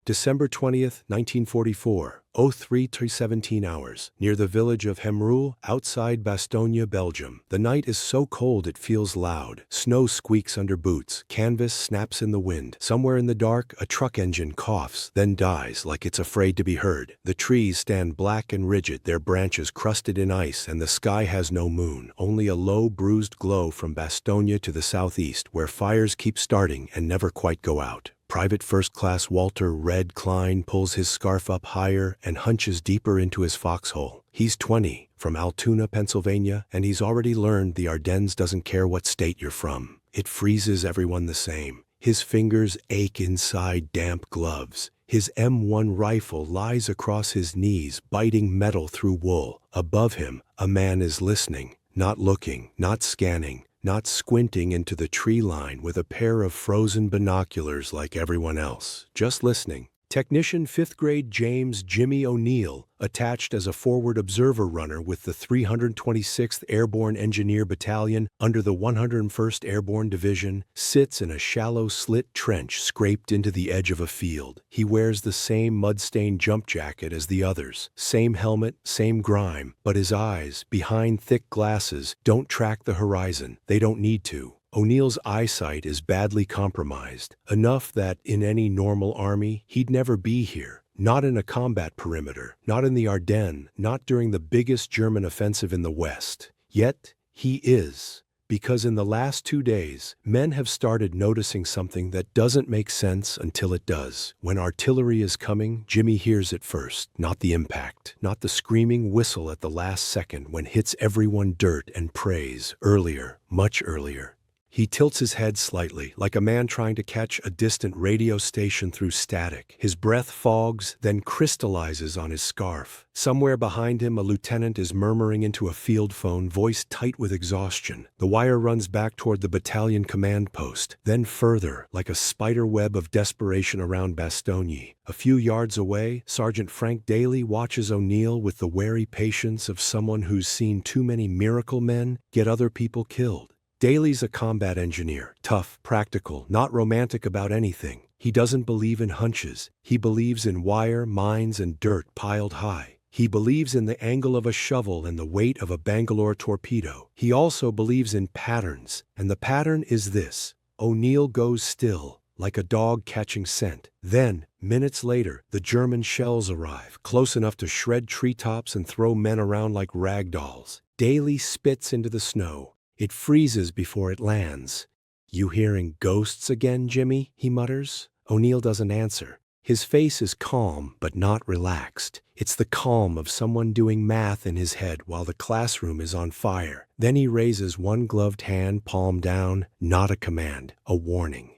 December 20th, 1944, 03:17 hours, near the village of Hemroul, outside Bastogne, Belgium. The night is so cold it feels loud. Snow squeaks under boots. Canvas snaps in the wind. Somewhere in the dark, a truck engine coughs, then dies like it's afraid to be heard. The trees stand black and rigid, their branches crusted in ice, and the sky has no moon, only a low, bruised glow from Bastogne to the southeast, where fires keep starting and never quite go out. Private First Class Walter Red Klein pulls his scarf up higher and hunches deeper into his foxhole. He's 20, from Altoona, Pennsylvania, and he's already learned the Ardennes doesn't care what state you're from. It freezes everyone the same. His fingers ache inside damp gloves. His M1 rifle lies across his knees, biting metal through wool. Above him, a man is listening, not looking, not scanning, not squinting into the tree line with a pair of frozen binoculars like everyone else, just listening. Technician 5th grade James Jimmy O'Neill, attached as a forward observer runner with the 326th Airborne Engineer Battalion under the 101st Airborne Division, sits in a shallow slit trench scraped into the edge of a field. He wears the same mud-stained jump jacket as the others, same helmet, same grime, but his eyes, behind thick glasses, don't track the horizon. They don't need to. O'Neill's eyesight is badly compromised, enough that in any normal army, he'd never be here. Not in a combat perimeter, not in the Ardennes, not during the biggest German offensive in the West. Yet, he is. Because in the last 2 days, men have started noticing something that doesn't make sense until it does. When artillery is coming, Jimmy hears it first, not the impact, not the screaming whistle at the last second when hits everyone dirt and praise, earlier, much earlier. He tilts his head slightly, like a man trying to catch a distant radio station through static. His breath fogs, then crystallizes on his scarf. Somewhere behind him, a lieutenant is murmuring into a field phone, voice tight with exhaustion. The wire runs back toward the battalion command post, then further, like a spider web of desperation around Bastogne. A few yards away, Sergeant Frank Daly watches O'Neill with the wary patience of someone who's seen too many miracle men get other people killed. Daly's a combat engineer, tough, practical, not romantic about anything. He doesn't believe in hunches. He believes in wire, mines, and dirt piled high. He believes in the angle of a shovel and the weight of a Bangalore torpedo. He also believes in patterns, and the pattern is this. O'Neill goes still, like a dog catching scent. Then, minutes later, the German shells arrive, close enough to shred treetops and throw men around like rag dolls. Daly spits into the snow. It freezes before it lands. "You hearing ghosts again, Jimmy?" he mutters. O'Neill doesn't answer. His face is calm, but not relaxed. It's the calm of someone doing math in his head while the classroom is on fire. Then he raises one gloved hand, palm down, not a command, a warning.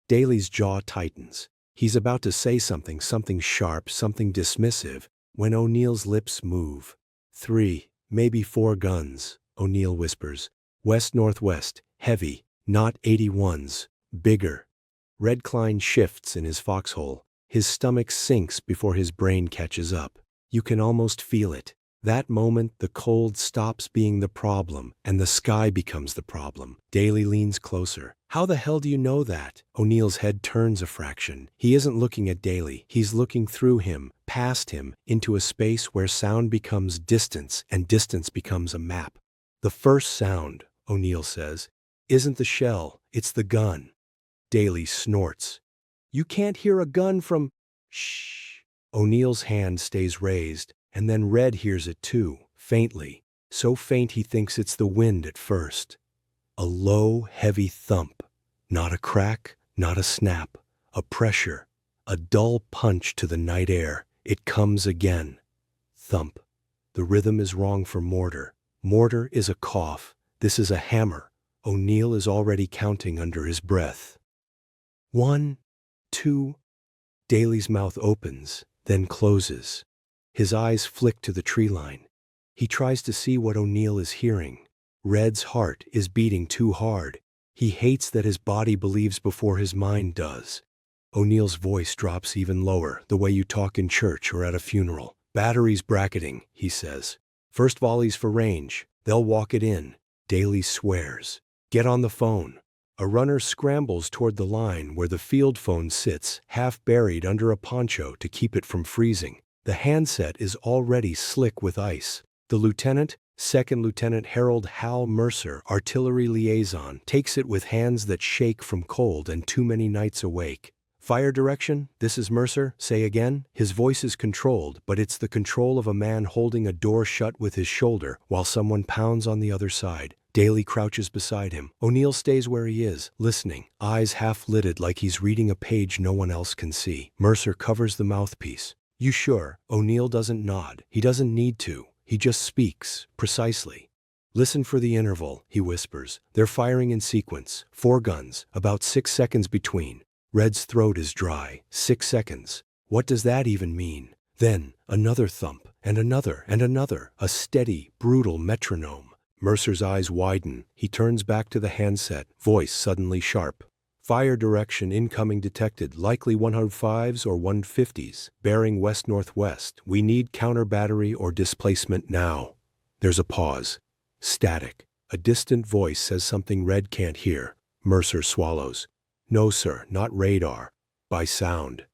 Daly's jaw tightens. He's about to say something sharp, something dismissive, when O'Neill's lips move. 3, maybe 4 guns, O'Neill whispers. West-northwest, heavy, not 81s, bigger. Red Klein shifts in his foxhole. His stomach sinks before his brain catches up. You can almost feel it. That moment, the cold stops being the problem, and the sky becomes the problem. Daly leans closer. "How the hell do you know that?" O'Neill's head turns a fraction. He isn't looking at Daly. He's looking through him, past him, into a space where sound becomes distance, and distance becomes a map. "The first sound," O'Neill says, "isn't the shell, it's the gun." Daly snorts. "You can't hear a gun from—" "Shh." O'Neill's hand stays raised, and then Red hears it too, faintly. So faint he thinks it's the wind at first. A low, heavy thump. Not a crack, not a snap. A pressure. A dull punch to the night air. It comes again. Thump. The rhythm is wrong for mortar. Mortar is a cough. This is a hammer. O'Neill is already counting under his breath. 1, 2. Daly's mouth opens, then closes. His eyes flick to the tree line. He tries to see what O'Neill is hearing. Red's heart is beating too hard. He hates that his body believes before his mind does. O'Neill's voice drops even lower, the way you talk in church or at a funeral. "Batteries bracketing," he says. "First volley's for range. They'll walk it in." Daly swears. "Get on the phone." A runner scrambles toward the line where the field phone sits, half buried under a poncho to keep it from freezing. The handset is already slick with ice. The lieutenant, Second Lieutenant Harold Hal Mercer, artillery liaison, takes it with hands that shake from cold and too many nights awake. Fire direction, this is Mercer, say again. His voice is controlled, but it's the control of a man holding a door shut with his shoulder while someone pounds on the other side. Daly crouches beside him. O'Neill stays where he is, listening, eyes half-lidded like he's reading a page no one else can see. Mercer covers the mouthpiece. You sure? O'Neill doesn't nod. He doesn't need to. He just speaks, precisely. Listen for the interval, he whispers. They're firing in sequence. 4 guns, about 6 seconds between. Red's throat is dry. 6 seconds. What does that even mean? Then, another thump, and another, a steady, brutal metronome. Mercer's eyes widen. He turns back to the handset, voice suddenly sharp. Fire direction incoming detected, likely 105s or 150s, bearing west-northwest. We need counter battery or displacement now. There's a pause. Static. A distant voice says something Red can't hear. Mercer swallows. No, sir, not radar. By sound.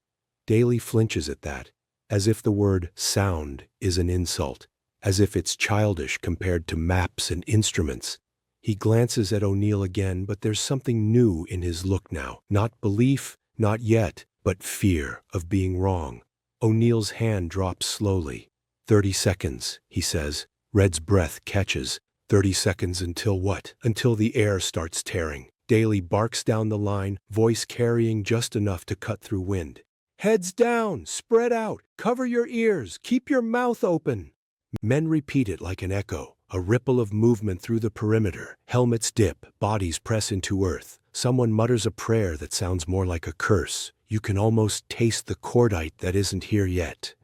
Daly flinches at that, as if the word sound is an insult, as if it's childish compared to maps and instruments. He glances at O'Neill again, but there's something new in his look now. Not belief, not yet, but fear of being wrong. O'Neill's hand drops slowly. 30 seconds, he says. Red's breath catches. 30 seconds until what? Until the air starts tearing. Daly barks down the line, voice carrying just enough to cut through wind. Heads down, spread out, cover your ears, keep your mouth open. Men repeat it like an echo, a ripple of movement through the perimeter. Helmets dip, bodies press into earth. Someone mutters a prayer that sounds more like a curse. You can almost taste the cordite that isn't here yet.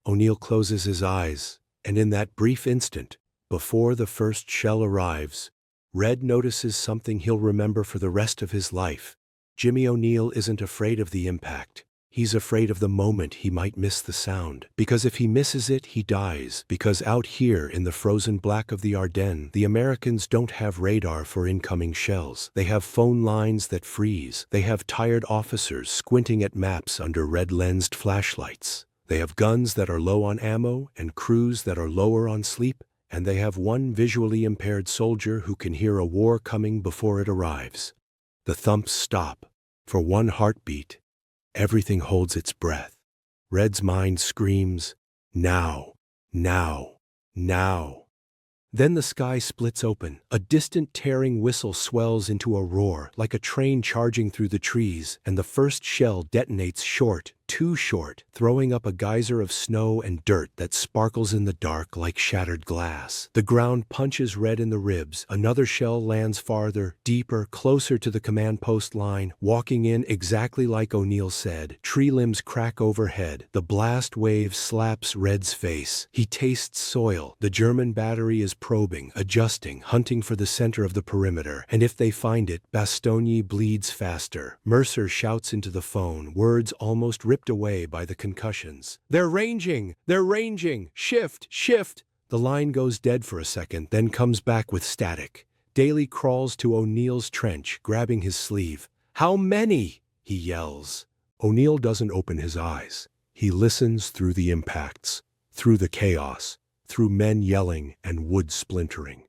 O'Neill closes his eyes, and in that brief instant, before the first shell arrives, Red notices something he'll remember for the rest of his life. Jimmy O'Neill isn't afraid of the impact. He's afraid of the moment he might miss the sound. Because if he misses it, he dies. Because out here in the frozen black of the Ardennes, the Americans don't have radar for incoming shells. They have phone lines that freeze. They have tired officers squinting at maps under red-lensed flashlights. They have guns that are low on ammo and crews that are lower on sleep. And they have one visually impaired soldier who can hear a war coming before it arrives. The thumps stop. For one heartbeat, everything holds its breath. Red's mind screams, now, now, now. Then the sky splits open. A distant tearing whistle swells into a roar, like a train charging through the trees, and the first shell detonates short, too short, throwing up a geyser of snow and dirt that sparkles in the dark like shattered glass. The ground punches Red in the ribs. Another shell lands farther, deeper, closer to the command post line, walking in exactly like O'Neill said. Tree limbs crack overhead. The blast wave slaps Red's face. He tastes soil. The German battery is probing, adjusting, hunting for the center of the perimeter. And if they find it, Bastogne bleeds faster. Mercer shouts into the phone, words almost ripped away by the concussions. They're ranging! They're ranging! Shift! Shift! The line goes dead for a second, then comes back with static. Daly crawls to O'Neill's trench, grabbing his sleeve. How many? He yells. O'Neill doesn't open his eyes. He listens through the impacts, through the chaos, through men yelling and wood splintering.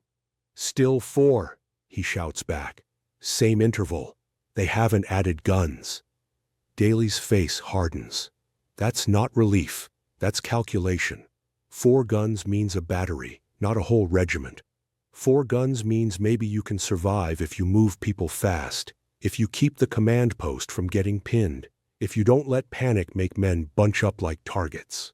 Still 4, he shouts back. Same interval. They haven't added guns. Daly's face hardens. That's not relief. That's calculation. 4 guns means a battery, not a whole regiment. 4 guns means maybe you can survive if you move people fast, if you keep the command post from getting pinned, if you don't let panic make men bunch up like targets.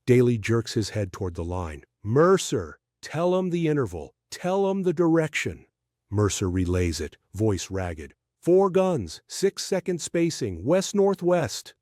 Daly jerks his head toward the line. Mercer, tell 'em the interval. Tell 'em the direction. Mercer relays it, voice ragged. 4 guns, 6-second spacing, west-northwest.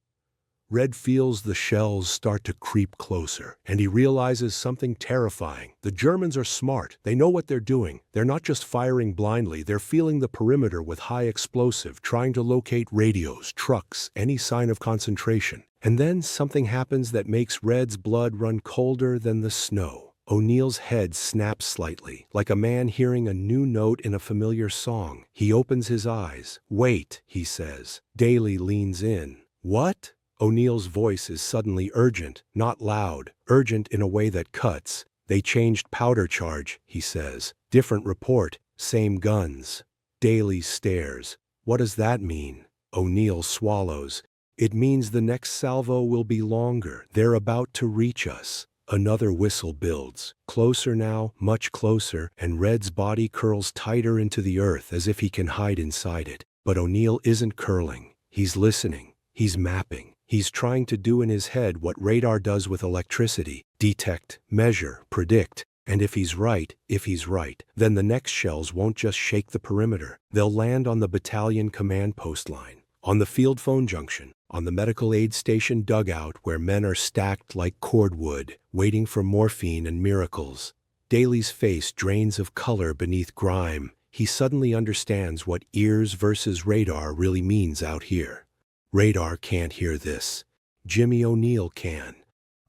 Red feels the shells start to creep closer, and he realizes something terrifying. The Germans are smart. They know what they're doing. They're not just firing blindly. They're feeling the perimeter with high explosive, trying to locate radios, trucks, any sign of concentration. And then something happens that makes Red's blood run colder than the snow. O'Neill's head snaps slightly, like a man hearing a new note in a familiar song. He opens his eyes. "Wait," he says. Daly leans in. "What?" O'Neill's voice is suddenly urgent, not loud, urgent in a way that cuts. "They changed powder charge," he says. "Different report, same guns." Daly stares. "What does that mean?" O'Neill swallows. "It means the next salvo will be longer. They're about to reach us." Another whistle builds. Closer now, much closer, and Red's body curls tighter into the earth as if he can hide inside it. But O'Neill isn't curling. He's listening. He's mapping. He's trying to do in his head what radar does with electricity: detect, measure, predict. And if he's right, then the next shells won't just shake the perimeter. They'll land on the battalion command post line, on the field phone junction, on the medical aid station dugout where men are stacked like cordwood, waiting for morphine and miracles. Daly's face drains of color beneath grime. He suddenly understands what ears versus radar really means out here. Radar can't hear this. Jimmy O'Neill can.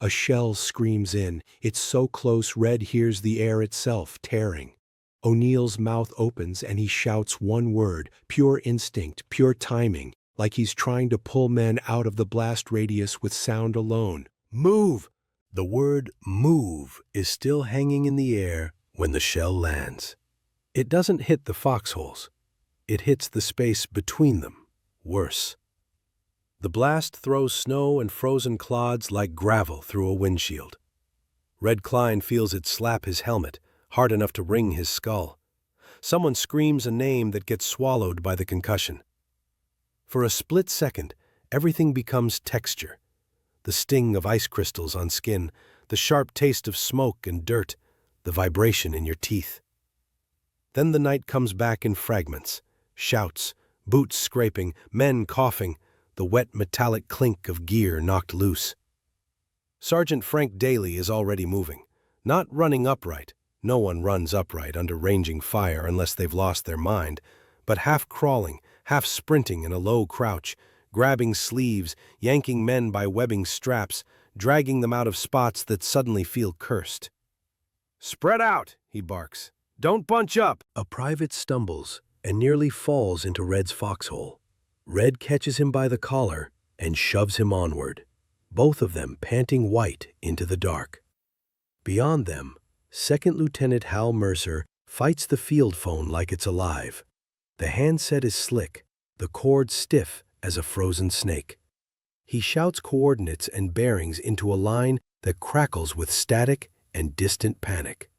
A shell screams in. It's so close Red hears the air itself tearing. O'Neill's mouth opens and he shouts one word, pure instinct, pure timing, like he's trying to pull men out of the blast radius with sound alone. "Move!" The word "move" is still hanging in the air when the shell lands. It doesn't hit the foxholes. It hits the space between them. Worse. The blast throws snow and frozen clods like gravel through a windshield. Red Klein feels it slap his helmet, hard enough to ring his skull. Someone screams a name that gets swallowed by the concussion. For a split second, everything becomes texture. The sting of ice crystals on skin, the sharp taste of smoke and dirt, the vibration in your teeth. Then the night comes back in fragments. Shouts, boots scraping, men coughing, the wet metallic clink of gear knocked loose. Sergeant Frank Daly is already moving, not running upright. No one runs upright under ranging fire unless they've lost their mind, but half crawling, half sprinting in a low crouch, grabbing sleeves, yanking men by webbing straps, dragging them out of spots that suddenly feel cursed. "Spread out," he barks. "Don't bunch up." A private stumbles and nearly falls into Red's foxhole. Red catches him by the collar and shoves him onward, both of them panting white into the dark. Beyond them, Second Lieutenant Hal Mercer fights the field phone like it's alive. The handset is slick, the cord stiff as a frozen snake. He shouts coordinates and bearings into a line that crackles with static and distant panic.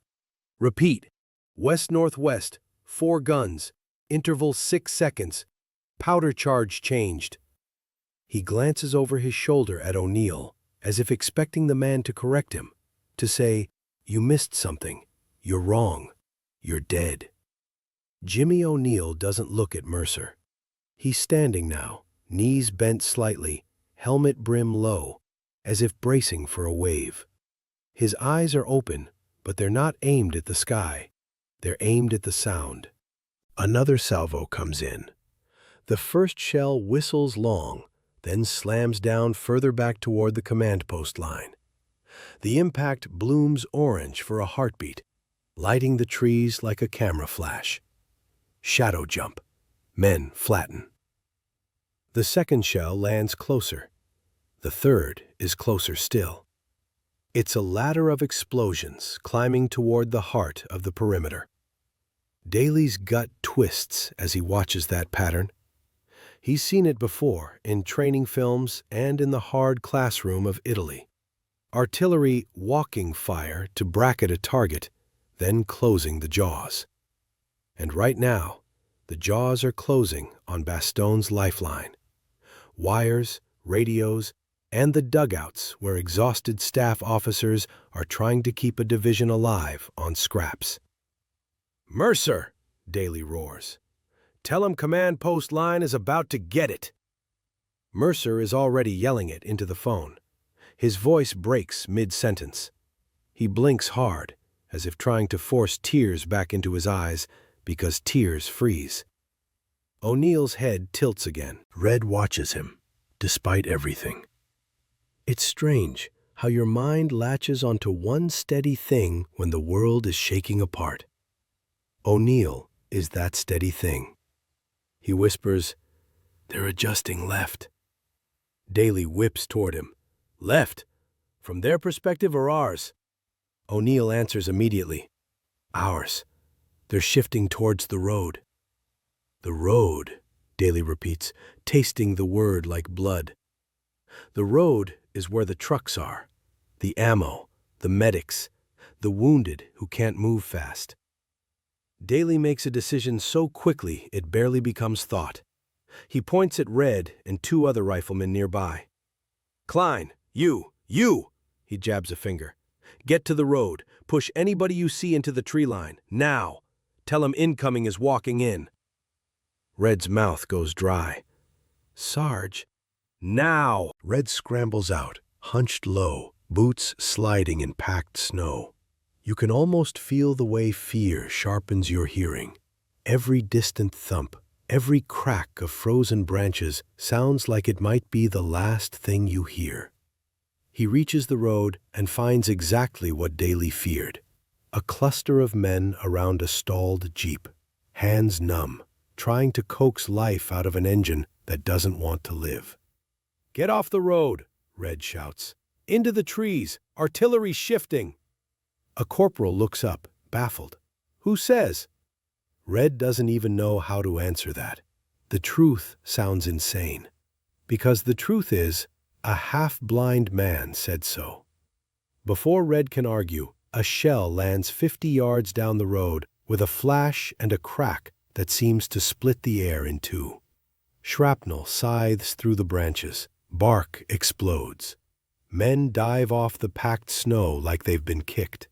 "Repeat. West-northwest, 4 guns, interval 6 seconds. Powder charge changed." He glances over his shoulder at O'Neill, as if expecting the man to correct him, to say, "You missed something. You're wrong. You're dead." Jimmy O'Neill doesn't look at Mercer. He's standing now, knees bent slightly, helmet brim low, as if bracing for a wave. His eyes are open, but they're not aimed at the sky. They're aimed at the sound. Another salvo comes in. The first shell whistles long, then slams down further back toward the command post line. The impact blooms orange for a heartbeat, lighting the trees like a camera flash. Shadow jump. Men flatten. The second shell lands closer. The third is closer still. It's a ladder of explosions climbing toward the heart of the perimeter. Daly's gut twists as he watches that pattern. He's seen it before in training films and in the hard classroom of Italy. Artillery walking fire to bracket a target, then closing the jaws. And right now, the jaws are closing on Bastogne's lifeline. Wires, radios, and the dugouts where exhausted staff officers are trying to keep a division alive on scraps. "Mercer!" Daly roars. "Tell him command post line is about to get it." Mercer is already yelling it into the phone. His voice breaks mid-sentence. He blinks hard, as if trying to force tears back into his eyes, because tears freeze. O'Neill's head tilts again. Red watches him, despite everything. It's strange how your mind latches onto one steady thing when the world is shaking apart. O'Neill is that steady thing. He whispers, "They're adjusting left." Daly whips toward him. "Left? From their perspective or ours?" O'Neill answers immediately, "Ours. They're shifting towards the road." "The road," Daly repeats, tasting the word like blood. "The road is where the trucks are, the ammo, the medics, the wounded who can't move fast." Daly makes a decision so quickly it barely becomes thought. He points at Red and two other riflemen nearby. "Klein, you! He jabs a finger. "Get to the road. Push anybody you see into the tree line. Now! Tell him incoming is walking in." Red's mouth goes dry. "Sarge." "Now!" Red scrambles out, hunched low, boots sliding in packed snow. You can almost feel the way fear sharpens your hearing. Every distant thump, every crack of frozen branches sounds like it might be the last thing you hear. He reaches the road and finds exactly what Daly feared. A cluster of men around a stalled jeep, hands numb, trying to coax life out of an engine that doesn't want to live. "Get off the road," Red shouts. "Into the trees! Artillery shifting!" A corporal looks up, baffled. "Who says?" Red doesn't even know how to answer that. The truth sounds insane. Because the truth is, a half-blind man said so. Before Red can argue, a shell lands 50 yards down the road with a flash and a crack that seems to split the air in two. Shrapnel scythes through the branches. Bark explodes. Men dive off the packed snow like they've been kicked.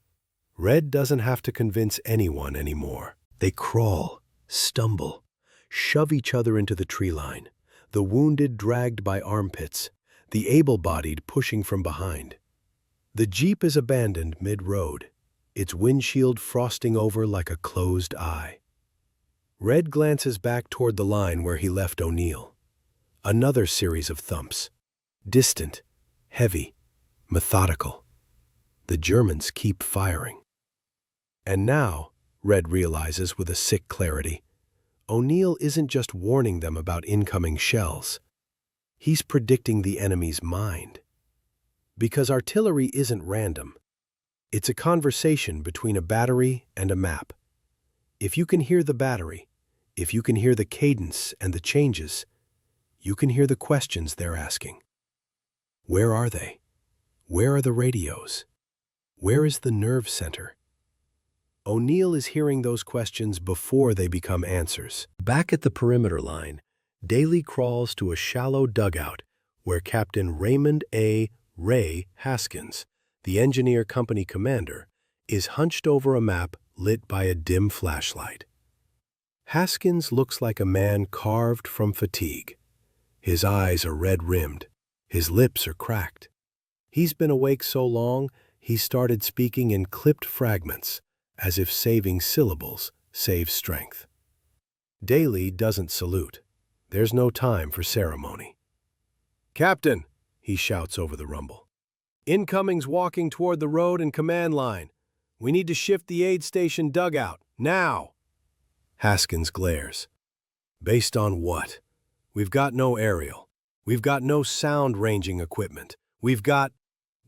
Red doesn't have to convince anyone anymore. They crawl, stumble, shove each other into the tree line, the wounded dragged by armpits, the able-bodied pushing from behind. The jeep is abandoned mid-road, its windshield frosting over like a closed eye. Red glances back toward the line where he left O'Neill. Another series of thumps. Distant, heavy, methodical. The Germans keep firing. And now, Red realizes with a sick clarity, O'Neill isn't just warning them about incoming shells. He's predicting the enemy's mind. Because artillery isn't random. It's a conversation between a battery and a map. If you can hear the battery, if you can hear the cadence and the changes, you can hear the questions they're asking. Where are they? Where are the radios? Where is the nerve center? O'Neill is hearing those questions before they become answers. Back at the perimeter line, Daly crawls to a shallow dugout where Captain Raymond A. "Ray" Haskins, the engineer company commander, is hunched over a map lit by a dim flashlight. Haskins looks like a man carved from fatigue. His eyes are red-rimmed. His lips are cracked. He's been awake so long, he started speaking in clipped fragments, as if saving syllables saves strength. Daly doesn't salute. There's no time for ceremony. "Captain," he shouts over the rumble. "Incoming's walking toward the road and command line. We need to shift the aid station dugout, now." Haskins glares. "Based on what? We've got no aerial. We've got no sound ranging equipment. We've got—"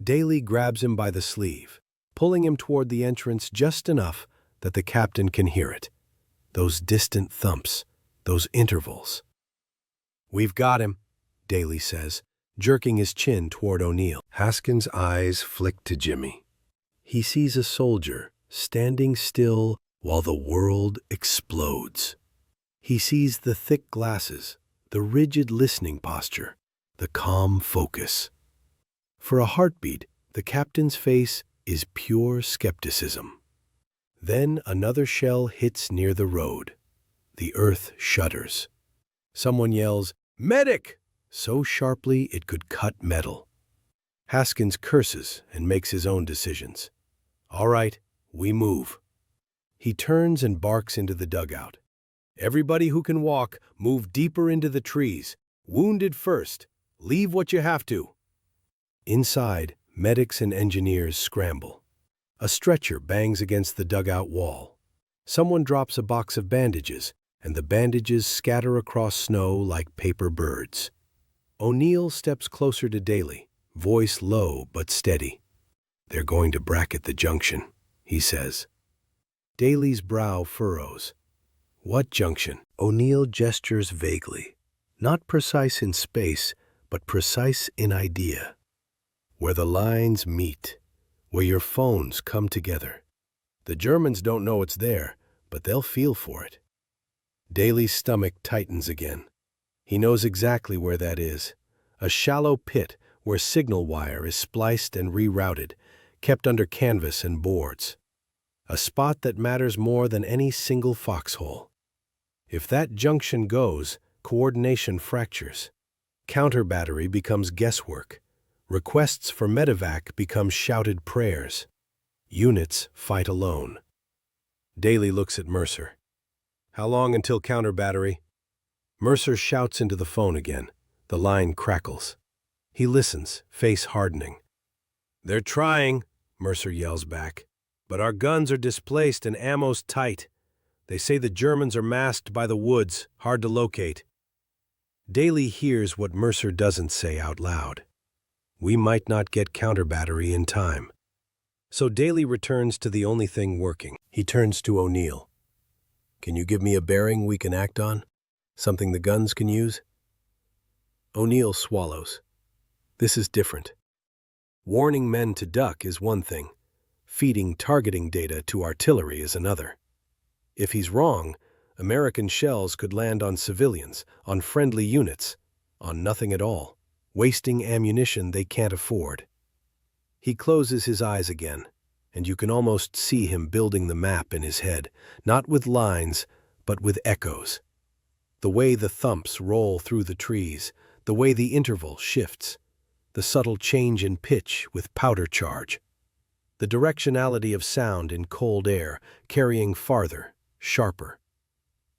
Daly grabs him by the sleeve, pulling him toward the entrance just enough that the captain can hear it. Those distant thumps, those intervals. "We've got him," Daly says, jerking his chin toward O'Neill. Haskins' eyes flick to Jimmy. He sees a soldier standing still while the world explodes. He sees the thick glasses, the rigid listening posture, the calm focus. For a heartbeat, the captain's face is pure skepticism. Then another shell hits near the road. The earth shudders. Someone yells, "Medic!" so sharply it could cut metal. Haskins curses and makes his own decisions. "All right, we move." He turns and barks into the dugout. "Everybody who can walk, move deeper into the trees. Wounded first. Leave what you have to." Inside, Medics and engineers scramble. A stretcher bangs against the dugout wall. Someone drops a box of bandages, and the bandages scatter across snow like paper birds. O'Neill steps closer to Daly, voice low but steady. "They're going to bracket the junction," he says. Daly's brow furrows. "What junction?" O'Neill gestures vaguely, not precise in space, but precise in idea. "Where the lines meet, where your phones come together. The Germans don't know it's there, but they'll feel for it." Daly's stomach tightens again. He knows exactly where that is. A shallow pit where signal wire is spliced and rerouted, kept under canvas and boards. A spot that matters more than any single foxhole. If that junction goes, coordination fractures. Counter battery becomes guesswork. Requests for medevac become shouted prayers. Units fight alone. Daly looks at Mercer. "How long until counter battery?" Mercer shouts into the phone again. The line crackles. He listens, face hardening. "They're trying," Mercer yells back. "But our guns are displaced and ammo's tight. They say the Germans are masked by the woods, hard to locate." Daly hears what Mercer doesn't say out loud. We might not get counter battery in time. So Daly returns to the only thing working. He turns to O'Neill. "Can you give me a bearing we can act on? Something the guns can use?" O'Neill swallows. This is different. Warning men to duck is one thing. Feeding targeting data to artillery is another. If he's wrong, American shells could land on civilians, on friendly units, on nothing at all, wasting ammunition they can't afford. He closes his eyes again, and you can almost see him building the map in his head, not with lines, but with echoes. The way the thumps roll through the trees, the way the interval shifts, the subtle change in pitch with powder charge, the directionality of sound in cold air, carrying farther, sharper.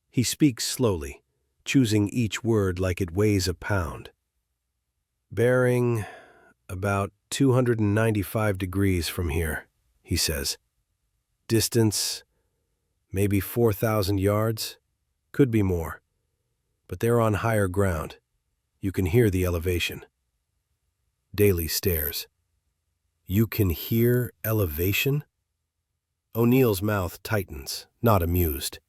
He speaks slowly, choosing each word like it weighs a pound. "Bearing about 295 degrees from here," he says. "Distance, maybe 4,000 yards, could be more. But they're on higher ground. You can hear the elevation." Daly stares. "You can hear elevation?" O'Neill's mouth tightens, not amused.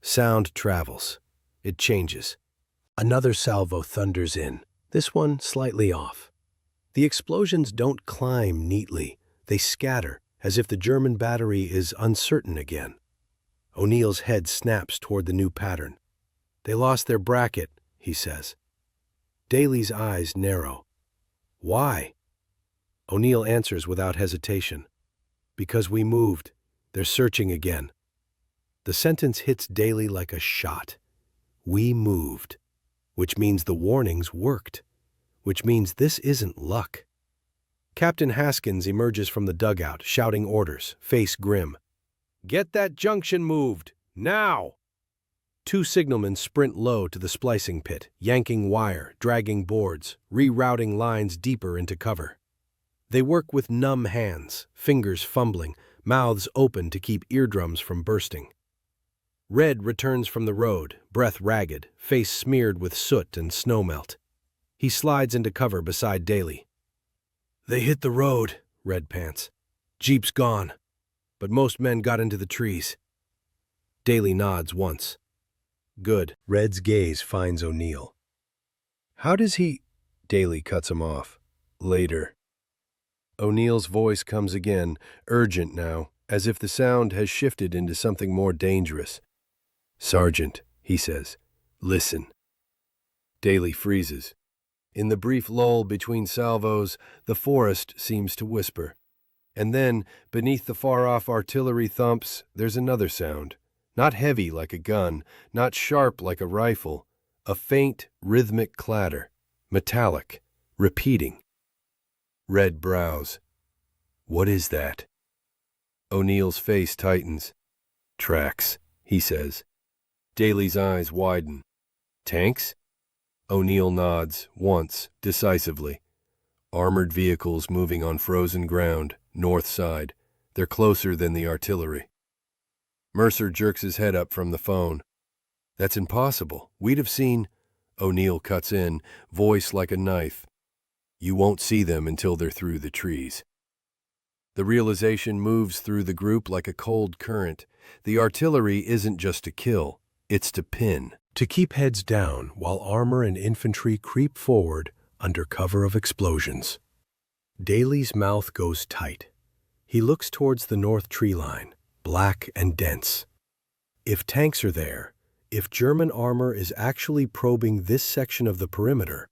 Sound travels. It changes. Another salvo thunders in, this one slightly off. The explosions don't climb neatly. They scatter, as if the German battery is uncertain again. O'Neill's head snaps toward the new pattern. "They lost their bracket," he says. Daly's eyes narrow. "Why?" O'Neill answers without hesitation. "Because we moved. They're searching again." The sentence hits Daly like a shot. We moved. Which means the warnings worked. Which means this isn't luck. Captain Haskins emerges from the dugout, shouting orders, face grim. "Get that junction moved! Now!" Two signalmen sprint low to the splicing pit, yanking wire, dragging boards, rerouting lines deeper into cover. They work with numb hands, fingers fumbling, mouths open to keep eardrums from bursting. Red returns from the road, breath ragged, face smeared with soot and snowmelt. He slides into cover beside Daly. "They hit the road," Red pants. "Jeep's gone. But most men got into the trees." Daly nods once. "Good." Red's gaze finds O'Neill. "How does he—" Daly cuts him off. "Later." O'Neill's voice comes again, urgent now, as if the sound has shifted into something more dangerous. "Sergeant," he says, "listen." Daly freezes. In the brief lull between salvos, the forest seems to whisper. And then, beneath the far-off artillery thumps, there's another sound. Not heavy like a gun, not sharp like a rifle. A faint, rhythmic clatter. Metallic. Repeating. Red brows. "What is that?" O'Neill's face tightens. "Tracks," he says. Daly's eyes widen. "Tanks?" O'Neill nods, once, decisively. Armored vehicles moving on frozen ground, north side. They're closer than the artillery. Mercer jerks his head up from the phone. That's impossible. We'd have seen... O'Neill cuts in, voice like a knife. You won't see them until they're through the trees. The realization moves through the group like a cold current. The artillery isn't just to kill, it's to pin. To keep heads down while armor and infantry creep forward under cover of explosions. Daly's mouth goes tight. He looks towards the north tree line, black and dense. If tanks are there, if German armor is actually probing this section of the perimeter,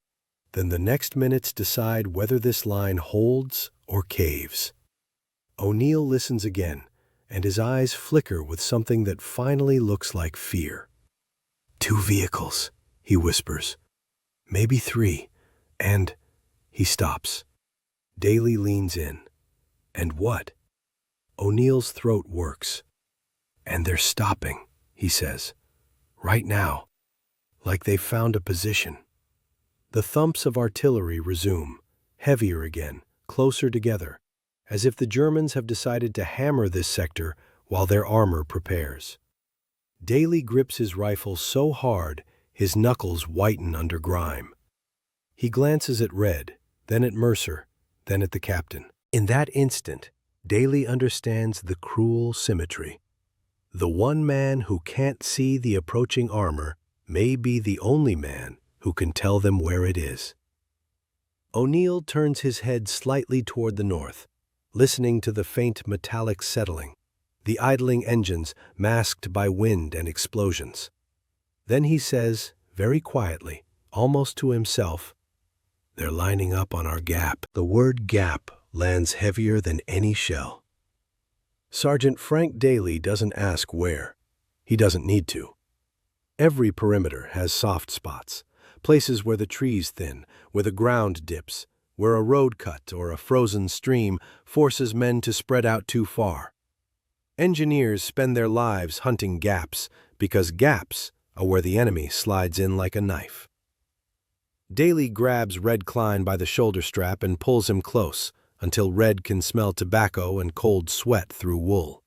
then the next minutes decide whether this line holds or caves. O'Neill listens again, and his eyes flicker with something that finally looks like fear. 2 vehicles, he whispers. Maybe 3, and... He stops. Daly leans in. And what? O'Neill's throat works. And they're stopping, he says. Right now. Like they've found a position. The thumps of artillery resume, heavier again, closer together, as if the Germans have decided to hammer this sector while their armor prepares. Daly grips his rifle so hard his knuckles whiten under grime. He glances at Red, then at Mercer, then at the captain. In that instant, Daly understands the cruel symmetry. The one man who can't see the approaching armor may be the only man who can tell them where it is. O'Neill turns his head slightly toward the north, listening to the faint metallic settling, the idling engines masked by wind and explosions. Then he says, very quietly, almost to himself, "They're lining up on our gap." The word gap lands heavier than any shell. Sergeant Frank Daly doesn't ask where. He doesn't need to. Every perimeter has soft spots, places where the trees thin, where the ground dips, where a road cut or a frozen stream forces men to spread out too far. Engineers spend their lives hunting gaps because gaps are where the enemy slides in like a knife. Daly grabs Red Klein by the shoulder strap and pulls him close until Red can smell tobacco and cold sweat through wool.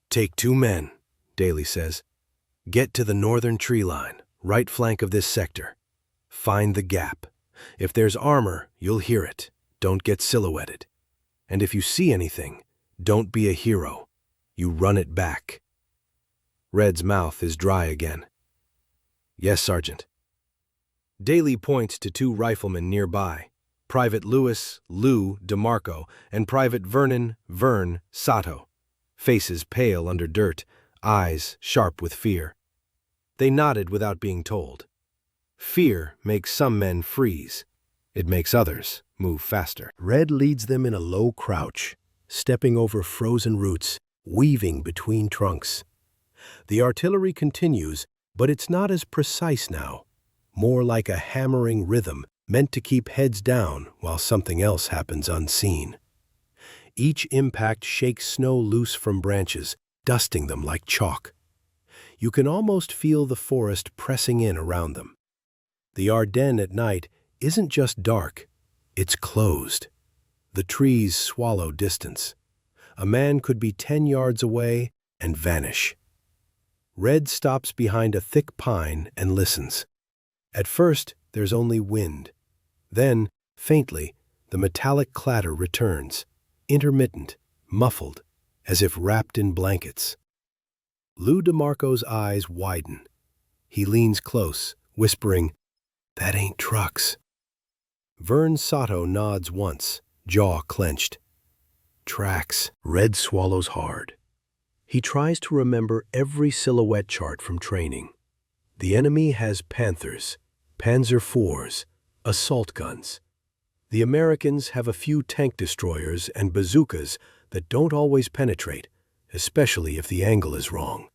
"Take 2 men," Daly says. "Get to the northern tree line, right flank of this sector. Find the gap. If there's armor, you'll hear it. Don't get silhouetted. And if you see anything, don't be a hero. You run it back." Red's mouth is dry again. "Yes, Sergeant." Daly points to 2 riflemen nearby, Private Lewis, Lou DeMarco, and Private Vern Sato, faces pale under dirt, eyes sharp with fear. They nodded without being told. Fear makes some men freeze. It makes others move faster. Red leads them in a low crouch, stepping over frozen roots, weaving between trunks. The artillery continues, but it's not as precise now, more like a hammering rhythm meant to keep heads down while something else happens unseen. Each impact shakes snow loose from branches, dusting them like chalk. You can almost feel the forest pressing in around them. The Ardennes at night isn't just dark, it's closed. The trees swallow distance. A man could be 10 yards away and vanish. Red stops behind a thick pine and listens. At first, there's only wind. Then, faintly, the metallic clatter returns, intermittent, muffled, as if wrapped in blankets. Lou DeMarco's eyes widen. He leans close, whispering, "That ain't trucks." Vern Sato nods once, jaw clenched. "Tracks." Red swallows hard. He tries to remember every silhouette chart from training. The enemy has Panthers, Panzer IVs, assault guns. The Americans have a few tank destroyers and bazookas that don't always penetrate, especially if the angle is wrong.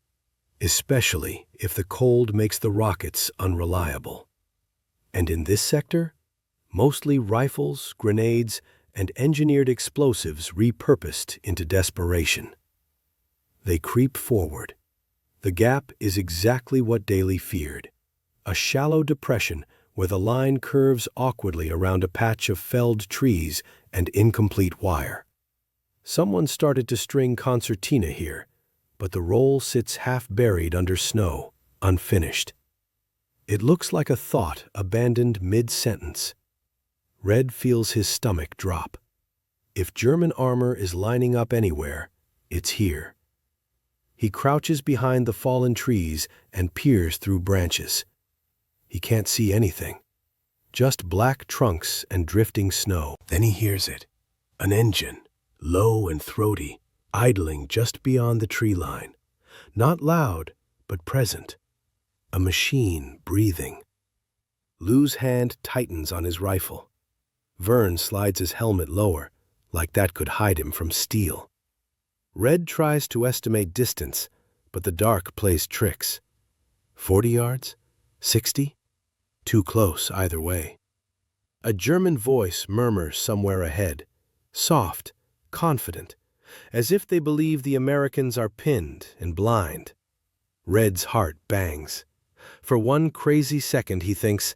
Especially if the cold makes the rockets unreliable. And in this sector, mostly rifles, grenades, and engineered explosives repurposed into desperation. They creep forward. The gap is exactly what Daly feared. A shallow depression where the line curves awkwardly around a patch of felled trees and incomplete wire. Someone started to string concertina here, but the roll sits half buried under snow, unfinished. It looks like a thought abandoned mid-sentence. Red feels his stomach drop. If German armor is lining up anywhere, it's here. He crouches behind the fallen trees and peers through branches. He can't see anything, just black trunks and drifting snow. Then he hears it, an engine, low and throaty, idling just beyond the tree line. Not loud, but present. A machine breathing. Lou's hand tightens on his rifle. Vern slides his helmet lower, like that could hide him from steel. Red tries to estimate distance, but the dark plays tricks. 40 yards? 60? Too close either way. A German voice murmurs somewhere ahead, soft, confident, as if they believe the Americans are pinned and blind. Red's heart bangs. For one crazy second he thinks,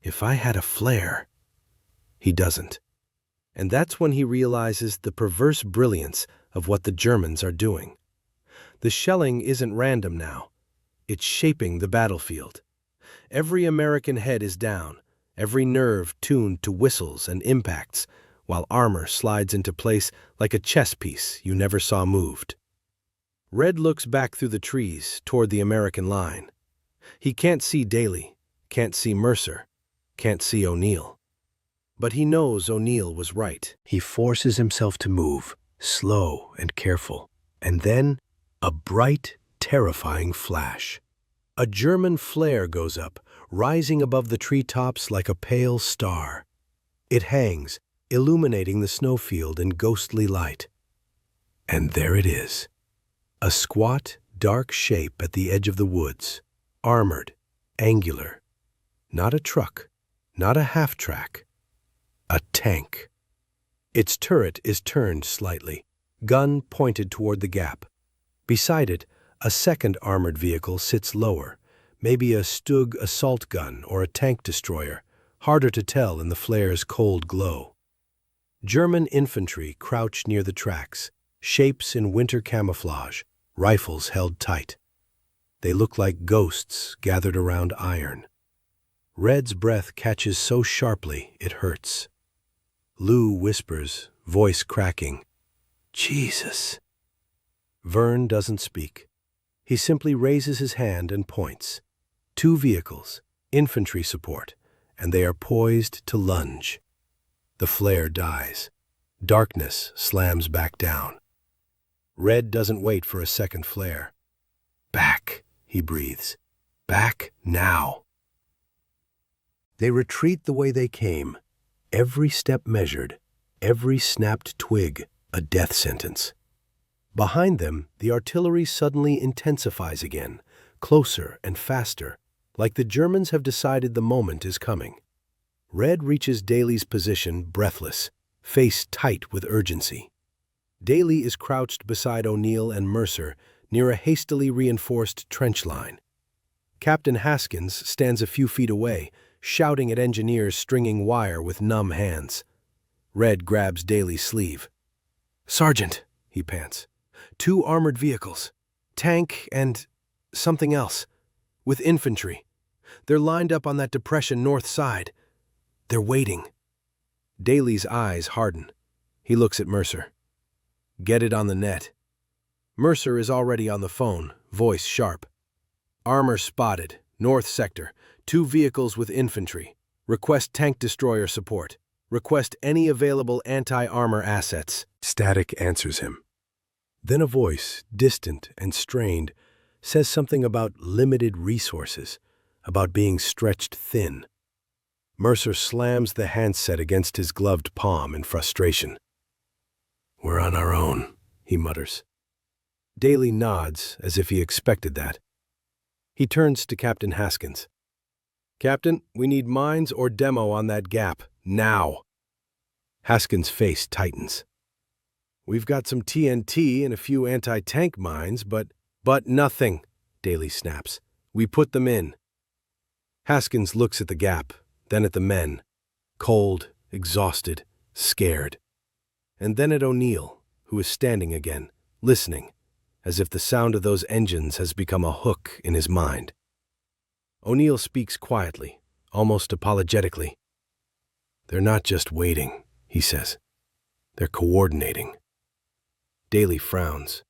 if I had a flare. He doesn't. And that's when he realizes the perverse brilliance of what the Germans are doing. The shelling isn't random now. It's shaping the battlefield. Every American head is down, every nerve tuned to whistles and impacts, while armor slides into place like a chess piece you never saw moved. Red looks back through the trees toward the American line. He can't see Daly, can't see Mercer, can't see O'Neill. But he knows O'Neill was right. He forces himself to move, slow and careful. And then, a bright, terrifying flash. A German flare goes up, rising above the treetops like a pale star. It hangs, illuminating the snowfield in ghostly light. And there it is. A squat, dark shape at the edge of the woods. Armored, angular. Not a truck, not a half-track. A tank. Its turret is turned slightly, gun pointed toward the gap. Beside it, a second armored vehicle sits lower, maybe a Stug assault gun or a tank destroyer, harder to tell in the flare's cold glow. German infantry crouch near the tracks, shapes in winter camouflage, rifles held tight. They look like ghosts gathered around iron. Red's breath catches so sharply it hurts. Lou whispers, voice cracking, "Jesus." Vern doesn't speak. He simply raises his hand and points. 2 vehicles, infantry support, and they are poised to lunge. The flare dies. Darkness slams back down. Red doesn't wait for a second flare. "Back," he breathes. "Back now." They retreat the way they came. Every step measured, every snapped twig a death sentence. Behind them, the artillery suddenly intensifies again, closer and faster, like the Germans have decided the moment is coming. Red reaches Daly's position breathless, face tight with urgency. Daly is crouched beside O'Neill and Mercer near a hastily reinforced trench line. Captain Haskins stands a few feet away, shouting at engineers stringing wire with numb hands. Red grabs Daly's sleeve. "Sergeant," he pants, "2 armored vehicles, tank and something else, with infantry. They're lined up on that depression north side. They're waiting." Daly's eyes harden. He looks at Mercer. "Get it on the net." Mercer is already on the phone, voice sharp. "Armor spotted, north sector. 2 vehicles with infantry. Request tank destroyer support. Request any available anti-armor assets." Static answers him. Then a voice, distant and strained, says something about limited resources, about being stretched thin. Mercer slams the handset against his gloved palm in frustration. "We're on our own," he mutters. Daly nods as if he expected that. He turns to Captain Haskins. "Captain, we need mines or demo on that gap, now." Haskins' face tightens. "We've got some TNT and a few anti-tank mines, but nothing," Daly snaps. "We put them in." Haskins looks at the gap, then at the men, cold, exhausted, scared. And then at O'Neill, who is standing again, listening, as if the sound of those engines has become a hook in his mind. O'Neill speaks quietly, almost apologetically. "They're not just waiting," he says. "They're coordinating." Daly frowns.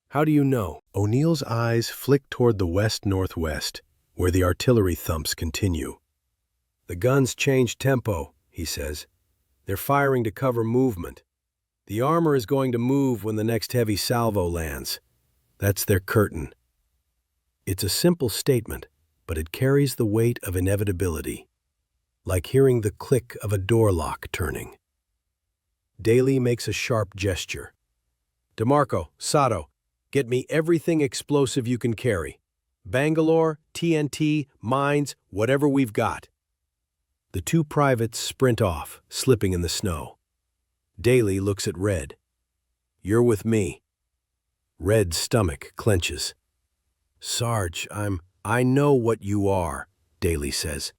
"How do you know?" O'Neill's eyes flick toward the west-northwest, where the artillery thumps continue. "The guns change tempo," he says. "They're firing to cover movement. The armor is going to move when the next heavy salvo lands. That's their curtain." It's a simple statement, but it carries the weight of inevitability, like hearing the click of a door lock turning. Daly makes a sharp gesture. "DeMarco, Sato, get me everything explosive you can carry. Bangalore, TNT, mines, whatever we've got." The two privates sprint off, slipping in the snow. Daly looks at Red. "You're with me." Red's stomach clenches. "Sarge, I know what you are," Daly says.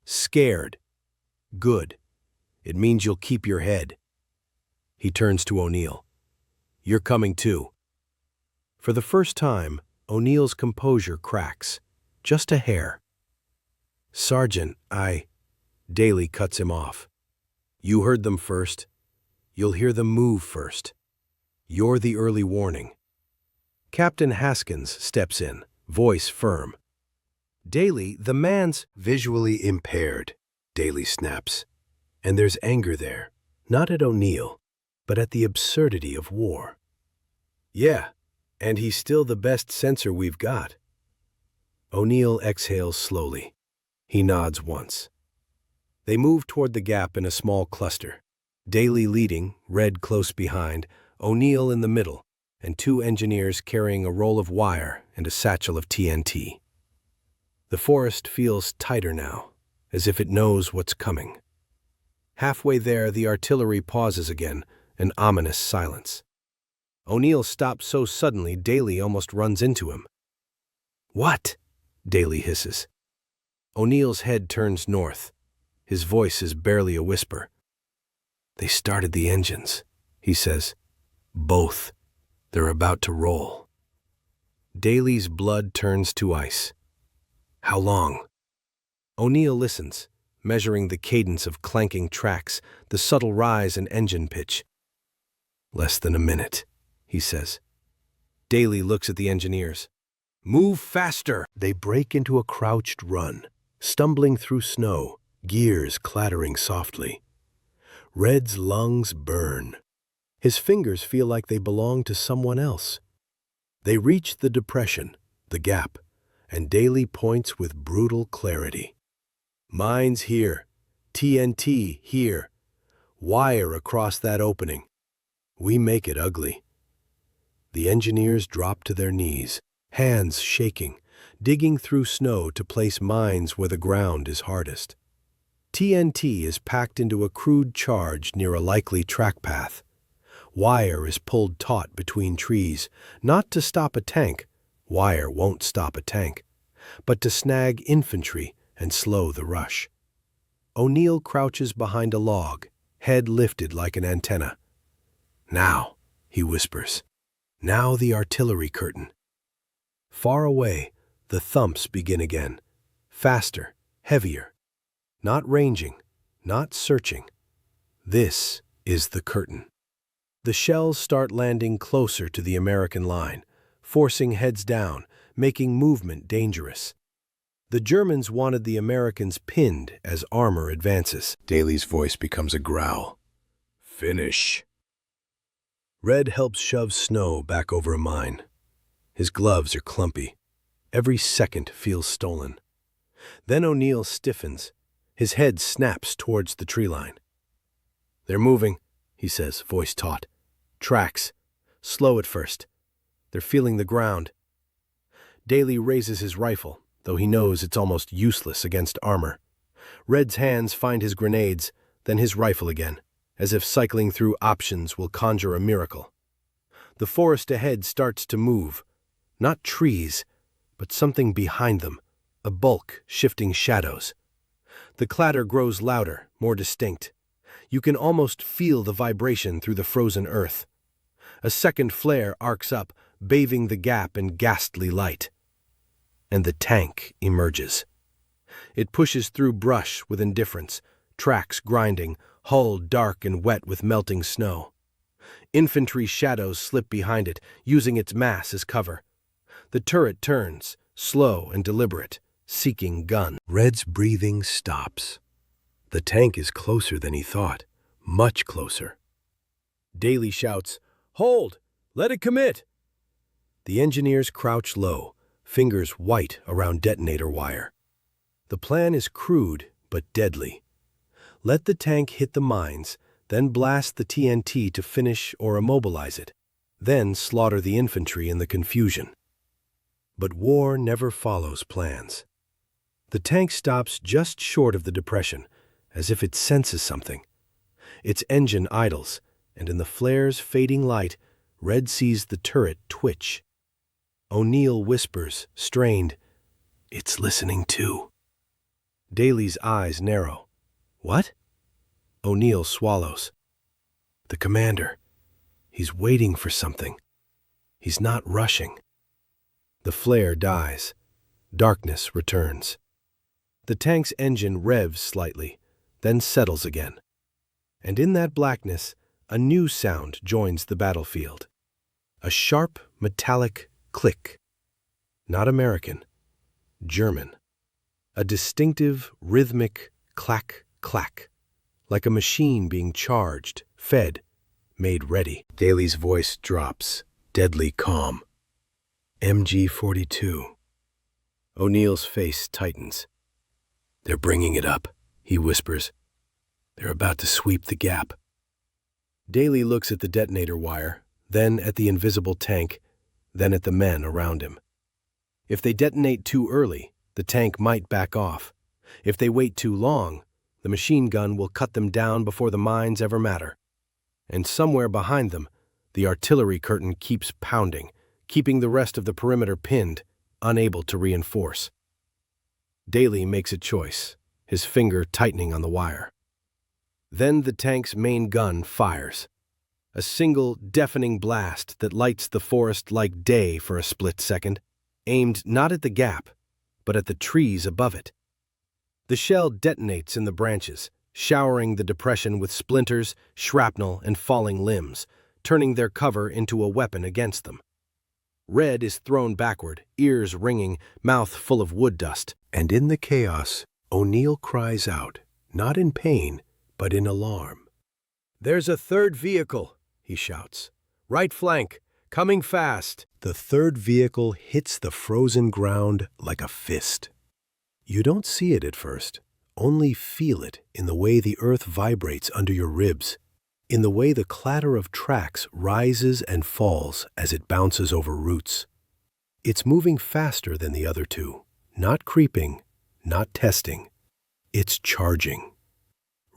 "Scared. Good. It means you'll keep your head." He turns to O'Neill. "You're coming too." For the first time, O'Neill's composure cracks, just a hair. "Sergeant, Daly cuts him off. "You heard them first. You'll hear them move first. You're the early warning." Captain Haskins steps in, voice firm. "Daly, the man's visually impaired," Daly snaps. And there's anger there, not at O'Neill, but at the absurdity of war. "Yeah, and he's still the best sensor we've got." O'Neill exhales slowly. He nods once. They move toward the gap in a small cluster. Daly leading, Red close behind, O'Neill in the middle, and two engineers carrying a roll of wire and a satchel of TNT. The forest feels tighter now, as if it knows what's coming. Halfway there, the artillery pauses again, an ominous silence. O'Neill stops so suddenly Daly almost runs into him. "What?" Daly hisses. O'Neill's head turns north. His voice is barely a whisper. "They started the engines," he says. "Both. They're about to roll." Daly's blood turns to ice. "How long?" O'Neill listens, measuring the cadence of clanking tracks, the subtle rise in engine pitch. "Less than a minute," he says. Daly looks at the engineers. "Move faster!" They break into a crouched run, stumbling through snow, gears clattering softly. Red's lungs burn. His fingers feel like they belong to someone else. They reach the depression, the gap, and Daly points with brutal clarity. "Mines here. TNT here. Wire across that opening. We make it ugly." The engineers drop to their knees, hands shaking, digging through snow to place mines where the ground is hardest. TNT is packed into a crude charge near a likely track path. Wire is pulled taut between trees, not to stop a tank, wire won't stop a tank, but to snag infantry and slow the rush. O'Neill crouches behind a log, head lifted like an antenna. "Now," he whispers. "Now the artillery curtain." Far away, the thumps begin again, faster, heavier. Not ranging, not searching. This is the curtain. The shells start landing closer to the American line, forcing heads down, making movement dangerous. The Germans wanted the Americans pinned as armor advances. Daly's voice becomes a growl. "Finish." Red helps shove snow back over a mine. His gloves are clumpy. Every second feels stolen. Then O'Neill stiffens. His head snaps towards the tree line. "They're moving," he says, voice taut. "Tracks. Slow at first. They're feeling the ground." Daly raises his rifle, though he knows it's almost useless against armor. Red's hands find his grenades, then his rifle again, as if cycling through options will conjure a miracle. The forest ahead starts to move. Not trees, but something behind them, a bulk shifting shadows. The clatter grows louder, more distinct. You can almost feel the vibration through the frozen earth. A second flare arcs up, bathing the gap in ghastly light. And the tank emerges. It pushes through brush with indifference, tracks grinding, hull dark and wet with melting snow. Infantry shadows slip behind it, using its mass as cover. The turret turns, slow and deliberate, seeking gun. Red's breathing stops. The tank is closer than he thought, much closer. Daly shouts, "Hold! Let it commit!" The engineers crouch low, fingers white around detonator wire. The plan is crude but deadly. Let the tank hit the mines, then blast the TNT to finish or immobilize it, then slaughter the infantry in the confusion. But war never follows plans. The tank stops just short of the depression, as if it senses something. Its engine idles, and in the flare's fading light, Red sees the turret twitch. O'Neill whispers, strained, "It's listening too." Daly's eyes narrow. "What?" O'Neill swallows. "The commander. He's waiting for something. He's not rushing." The flare dies. Darkness returns. The tank's engine revs slightly, then settles again. And in that blackness, a new sound joins the battlefield. A sharp, metallic click. Not American. German. A distinctive, rhythmic clack, clack. Like a machine being charged, fed, made ready. Daly's voice drops, deadly calm. MG-42. O'Neill's face tightens. "They're bringing it up," he whispers. "They're about to sweep the gap." Daly looks at the detonator wire, then at the invisible tank, then at the men around him. If they detonate too early, the tank might back off. If they wait too long, the machine gun will cut them down before the mines ever matter. And somewhere behind them, the artillery curtain keeps pounding, keeping the rest of the perimeter pinned, unable to reinforce. Daly makes a choice, his finger tightening on the wire. Then the tank's main gun fires. A single, deafening blast that lights the forest like day for a split second, aimed not at the gap, but at the trees above it. The shell detonates in the branches, showering the depression with splinters, shrapnel, and falling limbs, turning their cover into a weapon against them. Red is thrown backward, ears ringing, mouth full of wood dust. And in the chaos, O'Neill cries out, not in pain, but in alarm. "There's a third vehicle," he shouts. "Right flank, coming fast." The third vehicle hits the frozen ground like a fist. You don't see it at first, only feel it in the way the earth vibrates under your ribs, in the way the clatter of tracks rises and falls as it bounces over roots. It's moving faster than the other two, not creeping, not testing. It's charging.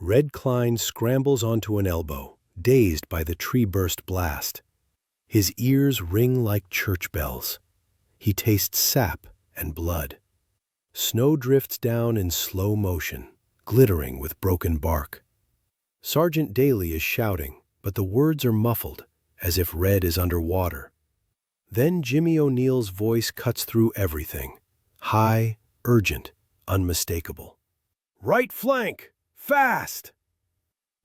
Red Klein scrambles onto an elbow, dazed by the tree-burst blast. His ears ring like church bells. He tastes sap and blood. Snow drifts down in slow motion, glittering with broken bark. Sergeant Daly is shouting, but the words are muffled, as if Red is underwater. Then Jimmy O'Neill's voice cuts through everything, high, urgent, unmistakable. "Right flank! Fast!"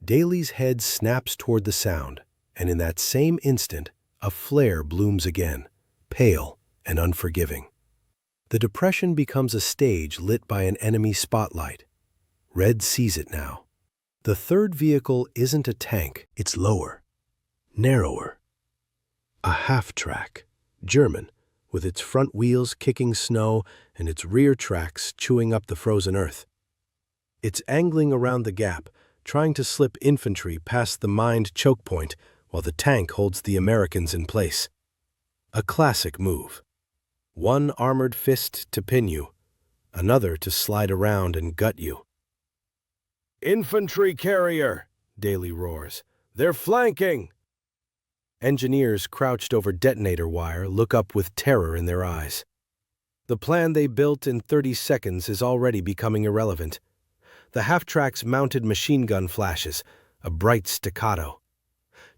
Daly's head snaps toward the sound, and in that same instant, a flare blooms again, pale and unforgiving. The depression becomes a stage lit by an enemy spotlight. Red sees it now. The third vehicle isn't a tank, it's lower, narrower. A half-track, German, with its front wheels kicking snow and its rear tracks chewing up the frozen earth. It's angling around the gap, trying to slip infantry past the mined choke point while the tank holds the Americans in place. A classic move. One armored fist to pin you, another to slide around and gut you. "Infantry carrier!" Daly roars. "They're flanking!" Engineers crouched over detonator wire look up with terror in their eyes. The plan they built in 30 seconds is already becoming irrelevant. The half-track's mounted machine gun flashes, a bright staccato.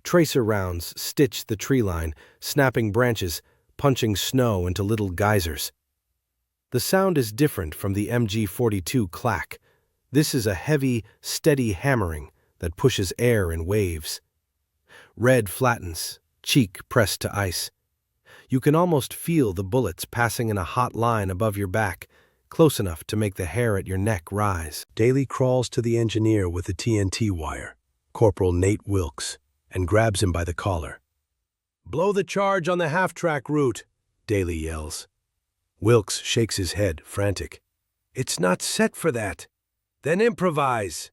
Tracer rounds stitch the tree line, snapping branches, punching snow into little geysers. The sound is different from the MG-42 clack. This is a heavy, steady hammering that pushes air in waves. Red flattens, cheek pressed to ice. You can almost feel the bullets passing in a hot line above your back, close enough to make the hair at your neck rise. Daly crawls to the engineer with the TNT wire, Corporal Nate Wilkes, and grabs him by the collar. "Blow the charge on the half-track route," Daly yells. Wilkes shakes his head, frantic. "It's not set for that." "Then improvise."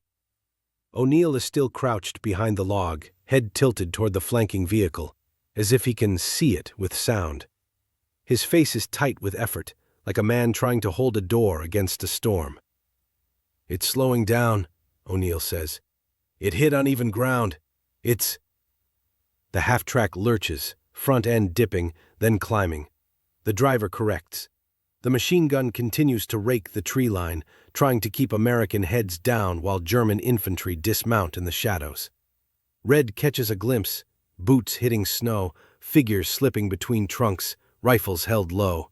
O'Neill is still crouched behind the log, head tilted toward the flanking vehicle, as if he can see it with sound. His face is tight with effort, like a man trying to hold a door against a storm. "It's slowing down," O'Neill says. "It hit uneven ground. It's—" The half-track lurches, front end dipping, then climbing. The driver corrects. The machine gun continues to rake the tree line, trying to keep American heads down while German infantry dismount in the shadows. Red catches a glimpse, boots hitting snow, figures slipping between trunks, rifles held low.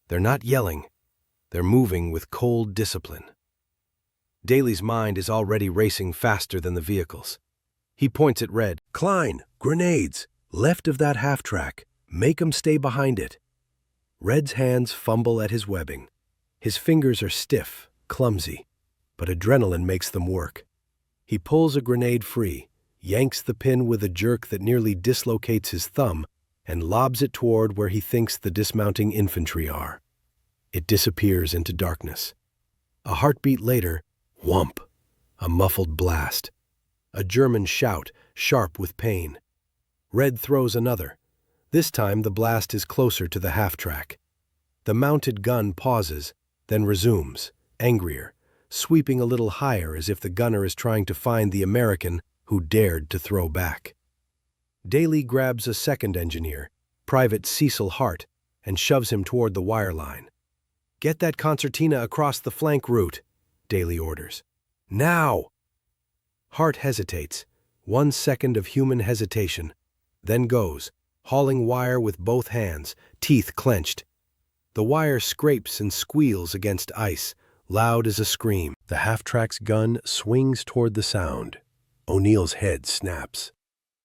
They're not yelling. They're moving with cold discipline. Daly's mind is already racing faster than the vehicles. He points at Red. "Klein, grenades, left of that half-track. Make 'em stay behind it." Red's hands fumble at his webbing. His fingers are stiff, clumsy, but adrenaline makes them work. He pulls a grenade free, yanks the pin with a jerk that nearly dislocates his thumb, and lobs it toward where he thinks the dismounting infantry are. It disappears into darkness. A heartbeat later, whump, a muffled blast. A German shout, sharp with pain. Red throws another. This time the blast is closer to the half-track. The mounted gun pauses, then resumes, angrier, sweeping a little higher as if the gunner is trying to find the American who dared to throw back. Daly grabs a second engineer, Private Cecil Hart, and shoves him toward the wire line. "Get that concertina across the flank route," Daly orders. "Now!" Hart hesitates, 1 second of human hesitation, then goes, hauling wire with both hands, teeth clenched. The wire scrapes and squeals against ice, loud as a scream. The half-track's gun swings toward the sound. O'Neill's head snaps.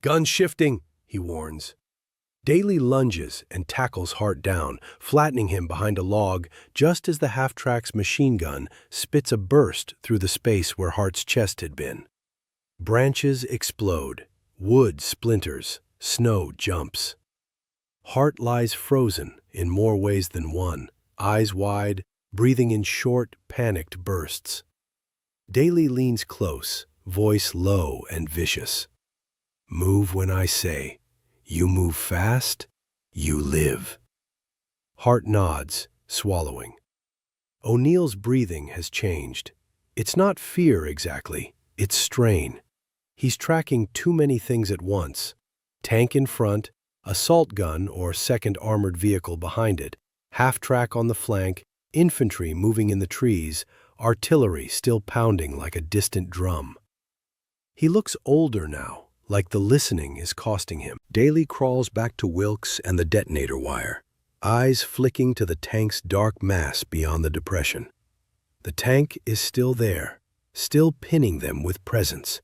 "Gun shifting," he warns. Daly lunges and tackles Hart down, flattening him behind a log just as the half-track's machine gun spits a burst through the space where Hart's chest had been. Branches explode, wood splinters, snow jumps. Hart lies frozen in more ways than one, eyes wide, breathing in short, panicked bursts. Daly leans close, voice low and vicious. "Move when I say. You move fast, you live." Hart nods, swallowing. O'Neill's breathing has changed. It's not fear exactly, it's strain. He's tracking too many things at once. Tank in front, assault gun or second armored vehicle behind it, half-track on the flank, infantry moving in the trees, artillery still pounding like a distant drum. He looks older now, like the listening is costing him. Daly crawls back to Wilkes and the detonator wire, eyes flicking to the tank's dark mass beyond the depression. The tank is still there, still pinning them with presence.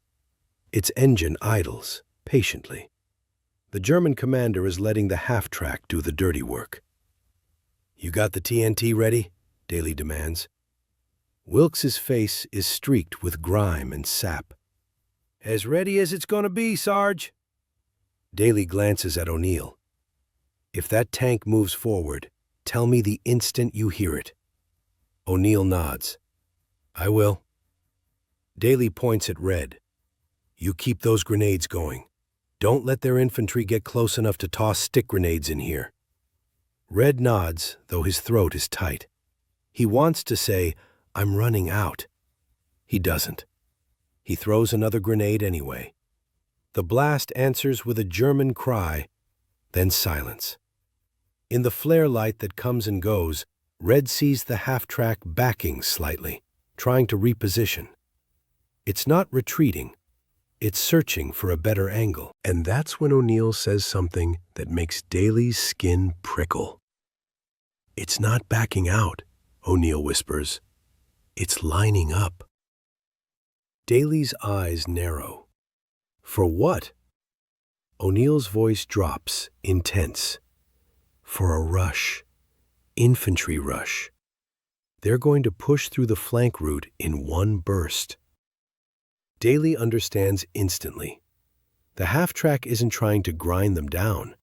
Its engine idles, patiently. The German commander is letting the half-track do the dirty work. "You got the TNT ready?" Daly demands. Wilkes's face is streaked with grime and sap. "As ready as it's going to be, Sarge." Daly glances at O'Neill. "If that tank moves forward, tell me the instant you hear it." O'Neill nods. "I will." Daly points at Red. "You keep those grenades going. Don't let their infantry get close enough to toss stick grenades in here." Red nods, though his throat is tight. He wants to say, "I'm running out." He doesn't. He throws another grenade anyway. The blast answers with a German cry, then silence. In the flare light that comes and goes, Red sees the half-track backing slightly, trying to reposition. It's not retreating. It's searching for a better angle. And that's when O'Neill says something that makes Daly's skin prickle. "It's not backing out," O'Neill whispers. "It's lining up." Daly's eyes narrow. "For what?" O'Neill's voice drops, intense. "For a rush. Infantry rush. They're going to push through the flank route in one burst." Daly understands instantly. The half-track isn't trying to grind them down.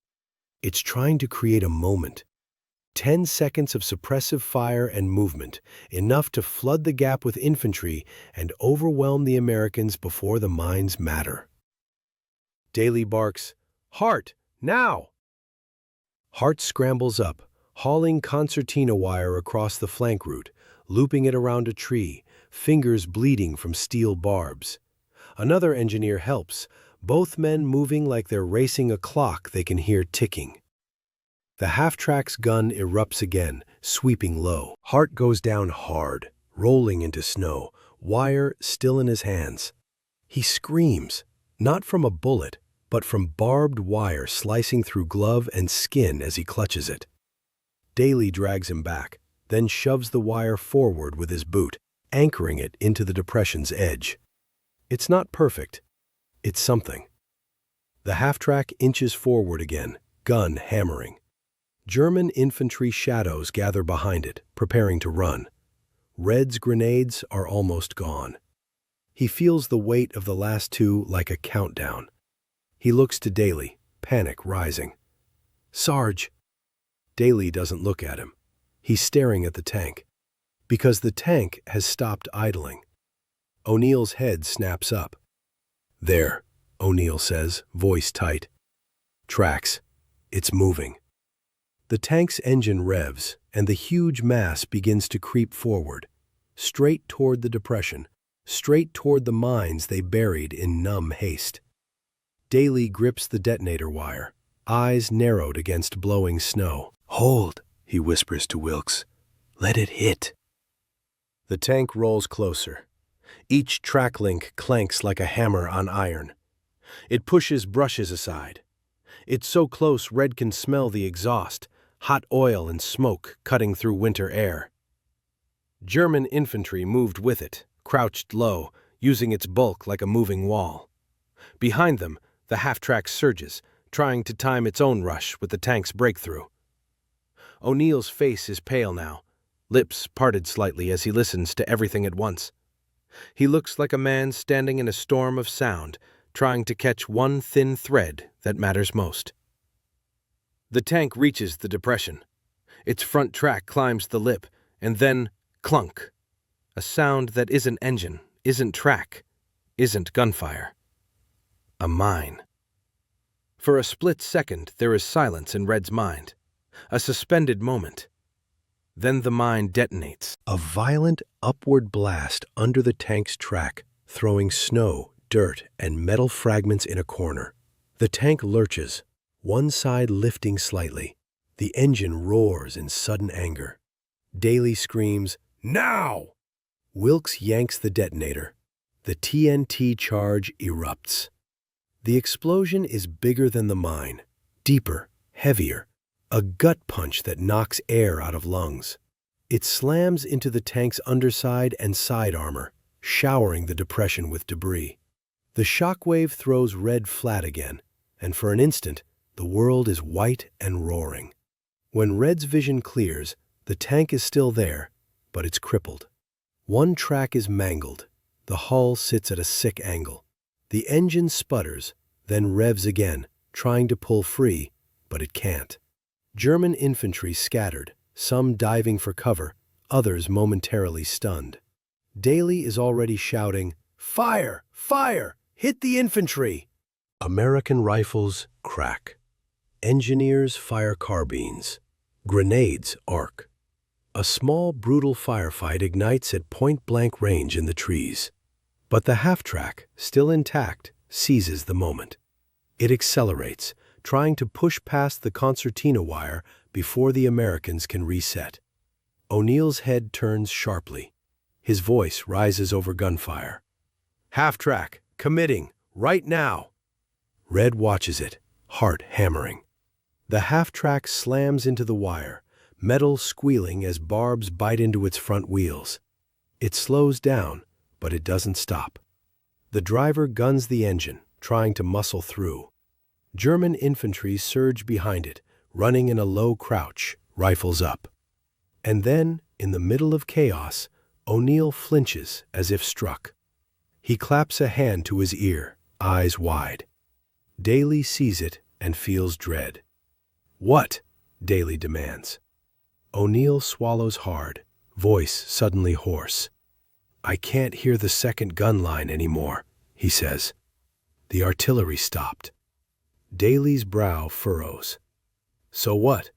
It's trying to create a moment. 10 seconds of suppressive fire and movement, enough to flood the gap with infantry and overwhelm the Americans before the mines matter. Daly barks, "Hart, now!" Hart scrambles up, hauling concertina wire across the flank route, looping it around a tree, fingers bleeding from steel barbs. Another engineer helps, both men moving like they're racing a clock they can hear ticking. The half-track's gun erupts again, sweeping low. Hart goes down hard, rolling into snow, wire still in his hands. He screams, not from a bullet, but from barbed wire slicing through glove and skin as he clutches it. Daly drags him back, then shoves the wire forward with his boot, anchoring it into the depression's edge. It's not perfect. It's something. The half-track inches forward again, gun hammering. German infantry shadows gather behind it, preparing to run. Red's grenades are almost gone. He feels the weight of the last two like a countdown. He looks to Daly, panic rising. "Sarge!" Daly doesn't look at him. He's staring at the tank. Because the tank has stopped idling. O'Neill's head snaps up. "There," O'Neill says, voice tight. "Tracks. It's moving." The tank's engine revs, and the huge mass begins to creep forward, straight toward the depression, straight toward the mines they buried in numb haste. Daly grips the detonator wire, eyes narrowed against blowing snow. "Hold," he whispers to Wilkes. "Let it hit." The tank rolls closer. Each track link clanks like a hammer on iron. It pushes brushes aside. It's so close Red can smell the exhaust, hot oil and smoke cutting through winter air. German infantry moved with it, crouched low, using its bulk like a moving wall. Behind them, the half-track surges, trying to time its own rush with the tank's breakthrough. O'Neill's face is pale now, lips parted slightly as he listens to everything at once. He looks like a man standing in a storm of sound, trying to catch one thin thread that matters most. The tank reaches the depression. Its front track climbs the lip, and then clunk. A sound that isn't engine, isn't track, isn't gunfire. A mine. For a split second, there is silence in Red's mind. A suspended moment. Then the mine detonates. A violent upward blast under the tank's track, throwing snow, dirt, and metal fragments in a corner. The tank lurches, one side lifting slightly. The engine roars in sudden anger. Daly screams, "Now!" Wilkes yanks the detonator. The TNT charge erupts. The explosion is bigger than the mine, deeper, heavier. A gut punch that knocks air out of lungs. It slams into the tank's underside and side armor, showering the depression with debris. The shockwave throws Red flat again, and for an instant, the world is white and roaring. When Red's vision clears, the tank is still there, but it's crippled. One track is mangled. The hull sits at a sick angle. The engine sputters, then revs again, trying to pull free, but it can't. German infantry scattered, some diving for cover, others momentarily stunned. Daly is already shouting, "Fire! Fire! Hit the infantry!" American rifles crack. Engineers fire carbines. Grenades arc. A small, brutal firefight ignites at point-blank range in the trees. But the half-track, still intact, seizes the moment. It accelerates, trying to push past the concertina wire before the Americans can reset. O'Neill's head turns sharply. His voice rises over gunfire. Half-track, committing, right now. Red watches it, heart hammering. The half-track slams into the wire, metal squealing as barbs bite into its front wheels. It slows down, but it doesn't stop. The driver guns the engine, trying to muscle through. German infantry surge behind it, running in a low crouch, rifles up. And then, in the middle of chaos, O'Neill flinches as if struck. He claps a hand to his ear, eyes wide. Daly sees it and feels dread. "What?" Daly demands. O'Neill swallows hard, voice suddenly hoarse. "I can't hear the second gun line anymore," he says. The artillery stopped. Daly's brow furrows. "So what?"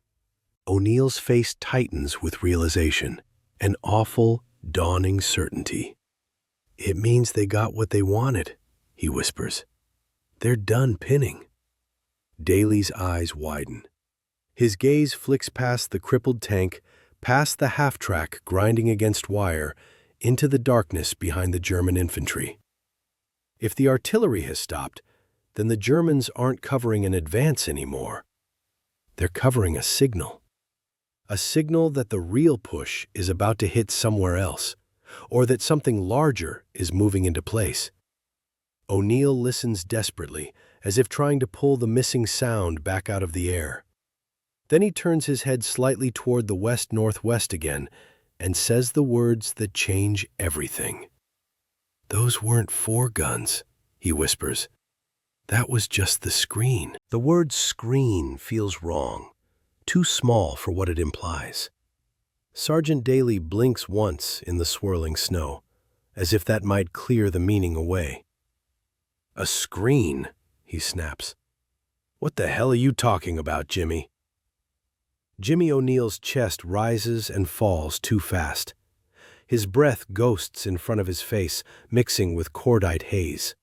O'Neill's face tightens with realization, an awful, dawning certainty. "It means they got what they wanted," he whispers. "They're done pinning." Daly's eyes widen. His gaze flicks past the crippled tank, past the half-track grinding against wire, into the darkness behind the German infantry. If the artillery has stopped, then the Germans aren't covering an advance anymore. They're covering a signal. A signal that the real push is about to hit somewhere else, or that something larger is moving into place. O'Neill listens desperately, as if trying to pull the missing sound back out of the air. Then he turns his head slightly toward the west-northwest again and says the words that change everything. "Those weren't 4 guns," he whispers. "That was just the screen." The word screen feels wrong, too small for what it implies. Sergeant Daly blinks once in the swirling snow, as if that might clear the meaning away. "A screen," he snaps. "What the hell are you talking about, Jimmy?" Jimmy O'Neill's chest rises and falls too fast. His breath ghosts in front of his face, mixing with cordite haze.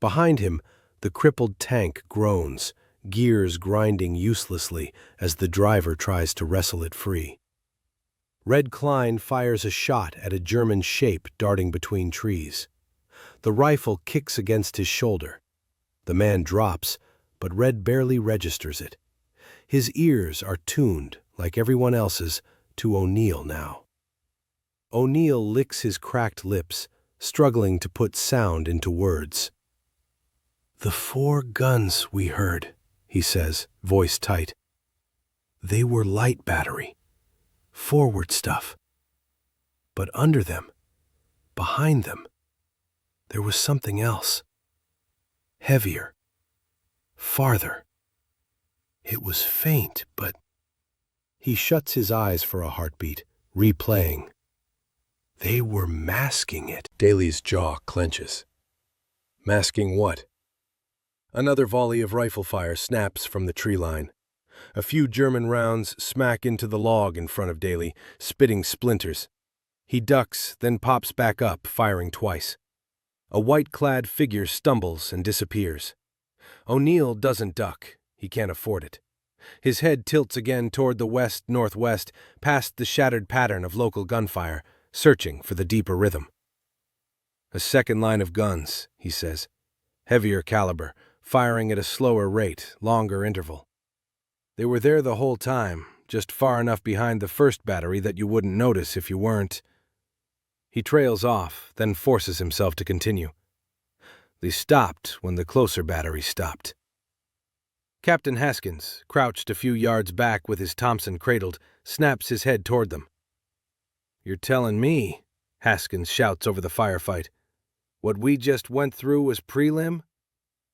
Behind him, the crippled tank groans, gears grinding uselessly as the driver tries to wrestle it free. Red Klein fires a shot at a German shape darting between trees. The rifle kicks against his shoulder. The man drops, but Red barely registers it. His ears are tuned, like everyone else's, to O'Neill now. O'Neill licks his cracked lips, struggling to put sound into words. "The 4 guns we heard," he says, voice tight. "They were light battery, forward stuff. But under them, behind them, there was something else. Heavier. Farther. It was faint, but—" He shuts his eyes for a heartbeat, replaying. "They were masking it." Daly's jaw clenches. Masking what? Another volley of rifle fire snaps from the tree line. A few German rounds smack into the log in front of Daly, spitting splinters. He ducks, then pops back up, firing twice. A white-clad figure stumbles and disappears. O'Neill doesn't duck. He can't afford it. His head tilts again toward the west-northwest, past the shattered pattern of local gunfire, searching for the deeper rhythm. "A second line of guns," he says. "Heavier caliber, firing at a slower rate, longer interval. They were there the whole time, just far enough behind the first battery that you wouldn't notice if you weren't." He trails off, then forces himself to continue. "They stopped when the closer battery stopped." Captain Haskins, crouched a few yards back with his Thompson cradled, snaps his head toward them. "You're telling me," Haskins shouts over the firefight, "what we just went through was prelim?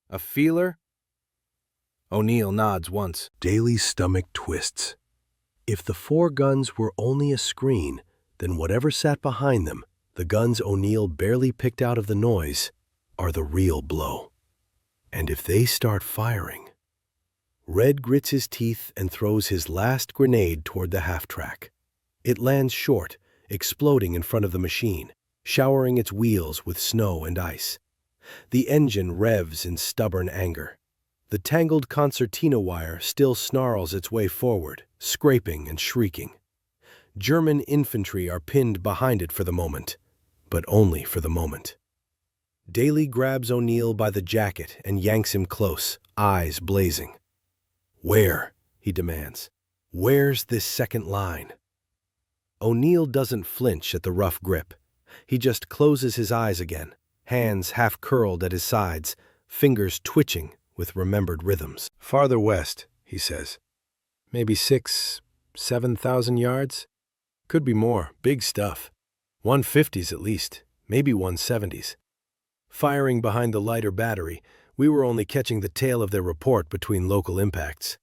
A feeler?" O'Neill nods once. Daly's stomach twists. If the 4 guns were only a screen, then whatever sat behind them, the guns O'Neill barely picked out of the noise, are the real blow. And if they start firing... Red grits his teeth and throws his last grenade toward the half-track. It lands short, exploding in front of the machine, showering its wheels with snow and ice. The engine revs in stubborn anger. The tangled concertina wire still snarls its way forward, scraping and shrieking. German infantry are pinned behind it for the moment, but only for the moment. Daly grabs O'Neill by the jacket and yanks him close, eyes blazing. "Where?" he demands. "Where's this second line?" O'Neill doesn't flinch at the rough grip. He just closes his eyes again, hands half curled at his sides, fingers twitching with remembered rhythms. "Farther west," he says. "Maybe 7,000 yards? Could be more. Big stuff. 150s at least, maybe 170s. Firing behind the lighter battery, we were only catching the tail of their report between local impacts."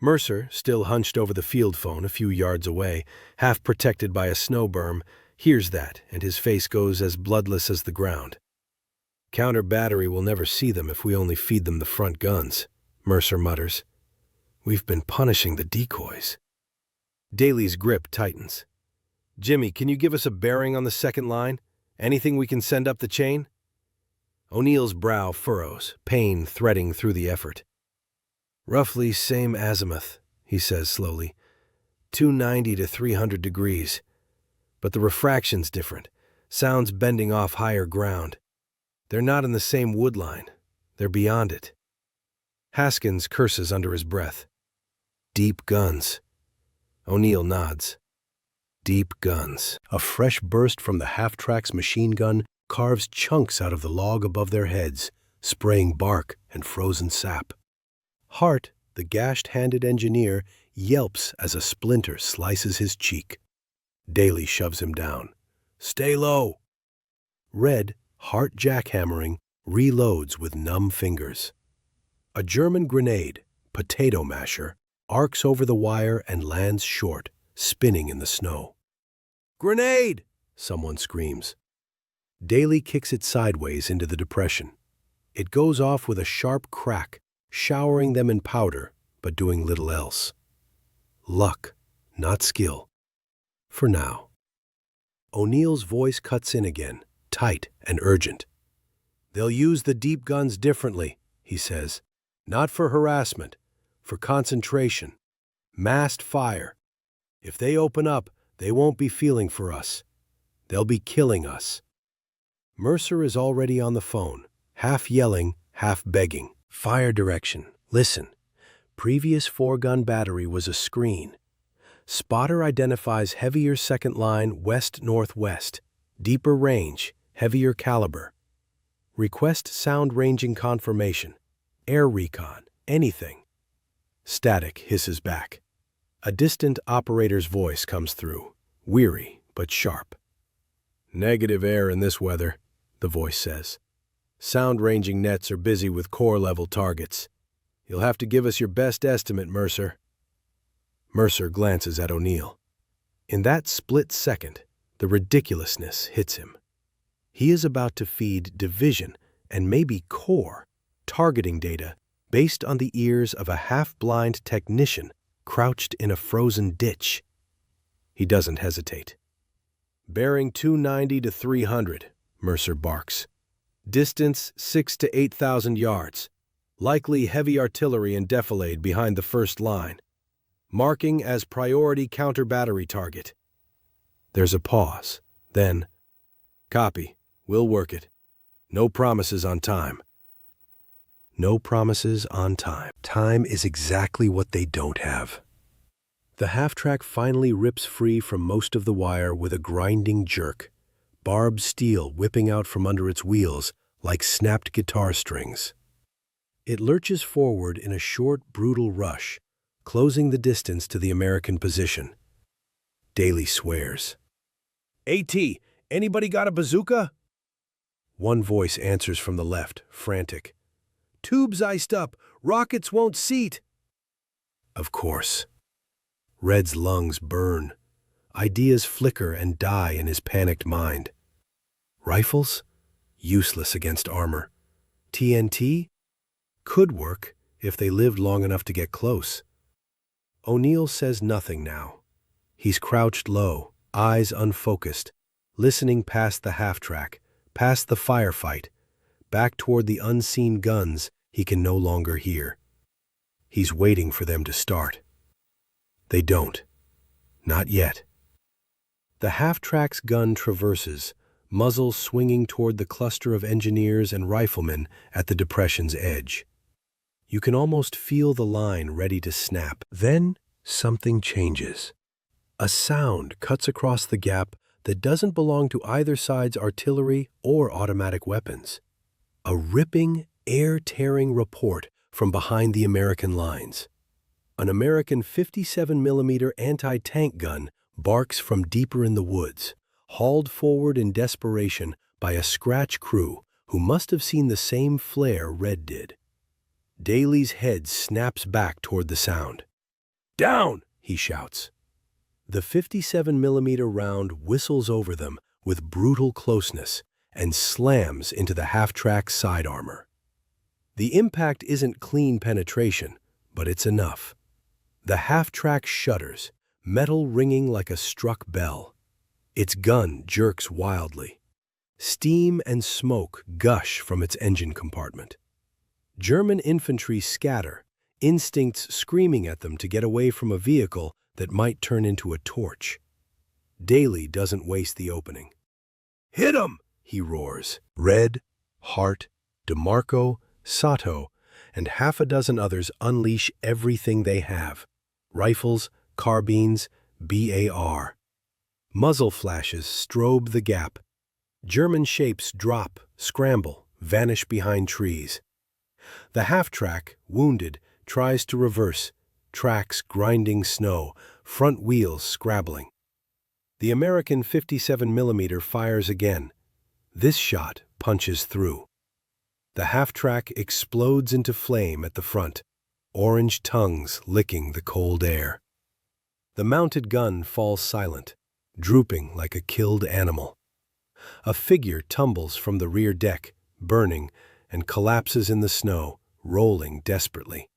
Mercer, still hunched over the field phone a few yards away, half protected by a snow berm, hears that, and his face goes as bloodless as the ground. "Counter battery will never see them if we only feed them the front guns," Mercer mutters. "We've been punishing the decoys." Daly's grip tightens. "Jimmy, can you give us a bearing on the second line? Anything we can send up the chain?" O'Neill's brow furrows, pain threading through the effort. "Roughly same azimuth," he says slowly. 290 to 300 degrees. But the refraction's different. Sound's bending off higher ground. They're not in the same wood line. They're beyond it." Haskins curses under his breath. "Deep guns." O'Neill nods. "Deep guns." A fresh burst from the half-track's machine gun carves chunks out of the log above their heads, spraying bark and frozen sap. Hart, the gashed-handed engineer, yelps as a splinter slices his cheek. Daly shoves him down. "Stay low." Red, Hart jackhammering, reloads with numb fingers. A German grenade, potato masher, arcs over the wire and lands short, spinning in the snow. "Grenade!" someone screams. Daly kicks it sideways into the depression. It goes off with a sharp crack, showering them in powder, but doing little else. Luck, not skill. For now. O'Neill's voice cuts in again, tight and urgent. "They'll use the deep guns differently," he says. "Not for harassment, for concentration. Massed fire. If they open up, they won't be feeling for us. They'll be killing us." Mercer is already on the phone, half yelling, half begging. "Fire direction. Listen. Previous 4-gun battery was a screen. Spotter identifies heavier second line west-northwest. Deeper range, heavier caliber. Request sound ranging confirmation. Air recon, anything." Static hisses back. A distant operator's voice comes through, weary but sharp. "Negative air in this weather," the voice says. "Sound ranging nets are busy with core-level targets. You'll have to give us your best estimate, Mercer." Mercer glances at O'Neill. In that split second, the ridiculousness hits him. He is about to feed division and maybe core targeting data based on the ears of a half-blind technician crouched in a frozen ditch. He doesn't hesitate. "Bearing 290 to 300, Mercer barks. "Distance 6 to 8,000 yards. Likely heavy artillery and defilade behind the first line. Marking as priority counter-battery target." There's a pause. Then, "Copy. We'll work it. No promises on time." No promises on time. Time is exactly what they don't have. The half-track finally rips free from most of the wire with a grinding jerk, barbed steel whipping out from under its wheels like snapped guitar strings. It lurches forward in a short, brutal rush, closing the distance to the American position. Daly swears. "AT, anybody got a bazooka?" One voice answers from the left, frantic. "Tubes iced up. Rockets won't seat." Of course. Red's lungs burn. Ideas flicker and die in his panicked mind. Rifles? Useless against armor. TNT? Could work if they lived long enough to get close. O'Neill says nothing now. He's crouched low, eyes unfocused, listening past the half-track, past the firefight, back toward the unseen guns he can no longer hear. He's waiting for them to start. They don't. Not yet. The half-track's gun traverses, muzzle swinging toward the cluster of engineers and riflemen at the depression's edge. You can almost feel the line ready to snap. Then something changes. A sound cuts across the gap that doesn't belong to either side's artillery or automatic weapons. A ripping, air-tearing report from behind the American lines. An American 57mm anti-tank gun barks from deeper in the woods, hauled forward in desperation by a scratch crew who must have seen the same flare Red did. Daly's head snaps back toward the sound. "Down!" he shouts. The 57mm round whistles over them with brutal closeness and slams into the half-track side armor. The impact isn't clean penetration, but it's enough. The half-track shudders, metal ringing like a struck bell. Its gun jerks wildly. Steam and smoke gush from its engine compartment. German infantry scatter, instincts screaming at them to get away from a vehicle that might turn into a torch. Daly doesn't waste the opening. "Hit 'em!" he roars. Red, Hart, DeMarco, Sato, and half a dozen others unleash everything they have. Rifles, carbines, BAR. Muzzle flashes strobe the gap. German shapes drop, scramble, vanish behind trees. The half-track, wounded, tries to reverse, tracks grinding snow, front wheels scrabbling. The American 57mm fires again. This shot punches through. The half-track explodes into flame at the front, orange tongues licking the cold air. The mounted gun falls silent, drooping like a killed animal. A figure tumbles from the rear deck, burning, and collapses in the snow, rolling desperately.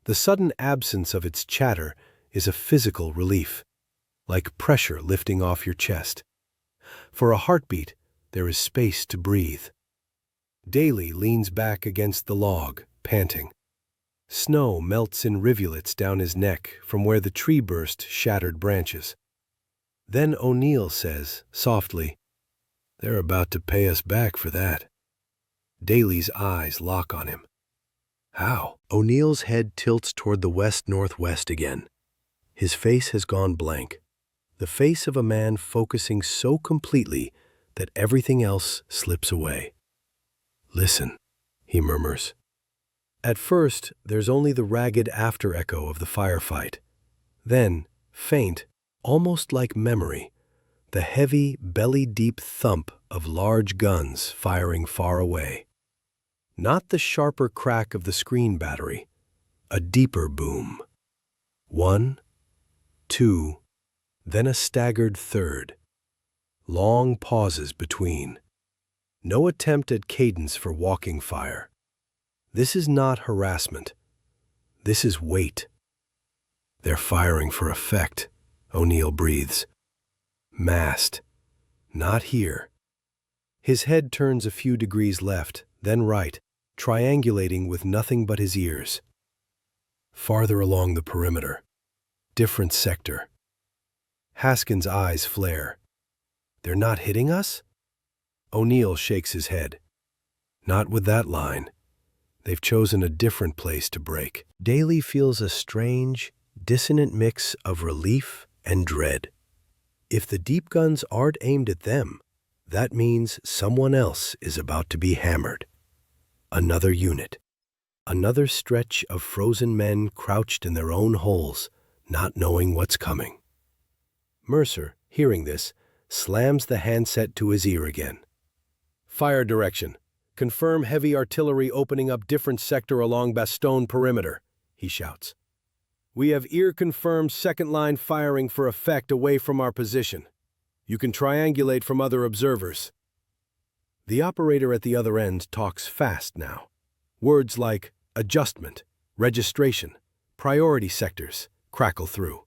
The sudden absence of its chatter is a physical relief, like pressure lifting off your chest. For a heartbeat, there is space to breathe. Daly leans back against the log, panting. Snow melts in rivulets down his neck from where the tree burst shattered branches. Then O'Neill says, softly, "They're about to pay us back for that." Daly's eyes lock on him. How? O'Neill's head tilts toward the west-northwest again. His face has gone blank. The face of a man focusing so completely that everything else slips away. "Listen," he murmurs. At first, there's only the ragged after-echo of the firefight. Then, faint, almost like memory, the heavy, belly-deep thump of large guns firing far away. Not the sharper crack of the screen battery, a deeper boom. 1, 2, then a staggered third. Long pauses between. No attempt at cadence for walking fire. This is not harassment. This is weight. "They're firing for effect," O'Neill breathes. "Massed. Not here." His head turns a few degrees left, then right, triangulating with nothing but his ears. Farther along the perimeter. Different sector. Haskin's eyes flare. "They're not hitting us?" O'Neill shakes his head. "Not with that line. They've chosen a different place to break." Daly feels a strange, dissonant mix of relief and dread. If the deep guns aren't aimed at them, that means someone else is about to be hammered. Another unit. Another stretch of frozen men crouched in their own holes, not knowing what's coming. Mercer, hearing this, slams the handset to his ear again. "Fire direction. Confirm heavy artillery opening up different sector along Bastogne perimeter," he shouts. "We have ear-confirmed second-line firing for effect away from our position. You can triangulate from other observers." The operator at the other end talks fast now. Words like adjustment, registration, priority sectors crackle through.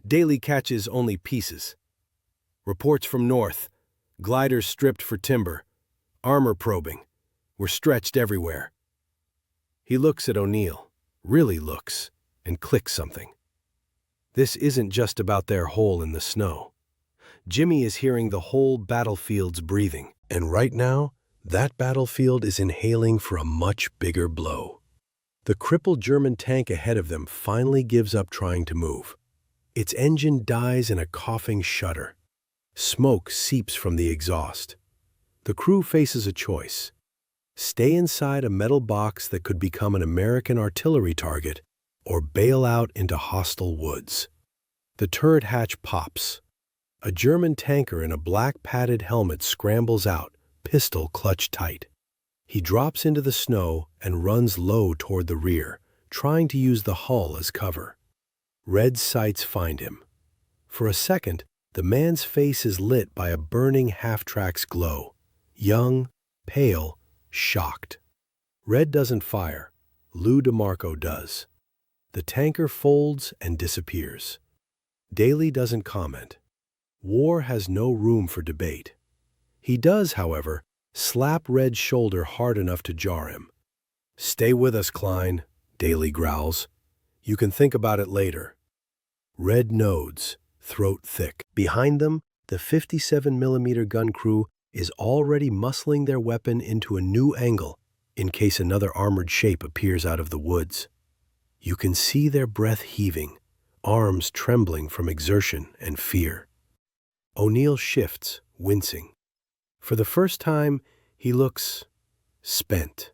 Daly catches only pieces. Reports from north, gliders stripped for timber, armor probing. We're stretched everywhere. He looks at O'Neill, really looks, and clicks something. This isn't just about their hole in the snow. Jimmy is hearing the whole battlefield's breathing, and right now, that battlefield is inhaling for a much bigger blow. The crippled German tank ahead of them finally gives up trying to move. Its engine dies in a coughing shudder. Smoke seeps from the exhaust. The crew faces a choice: stay inside a metal box that could become an American artillery target, or bail out into hostile woods. The turret hatch pops. A German tanker in a black padded helmet scrambles out, pistol clutched tight. He drops into the snow and runs low toward the rear, trying to use the hull as cover. Red sights find him. For a second, the man's face is lit by a burning half-track's glow. Young, pale, shocked. Red doesn't fire. Lou DeMarco does. The tanker folds and disappears. Daly doesn't comment. War has no room for debate. He does, however, slap Red's shoulder hard enough to jar him. "Stay with us, Klein," Daly growls. "You can think about it later." Red nods, throat thick. Behind them, the 57mm gun crew is already muscling their weapon into a new angle in case another armored shape appears out of the woods. You can see their breath heaving, arms trembling from exertion and fear. O'Neill shifts, wincing. For the first time, he looks spent.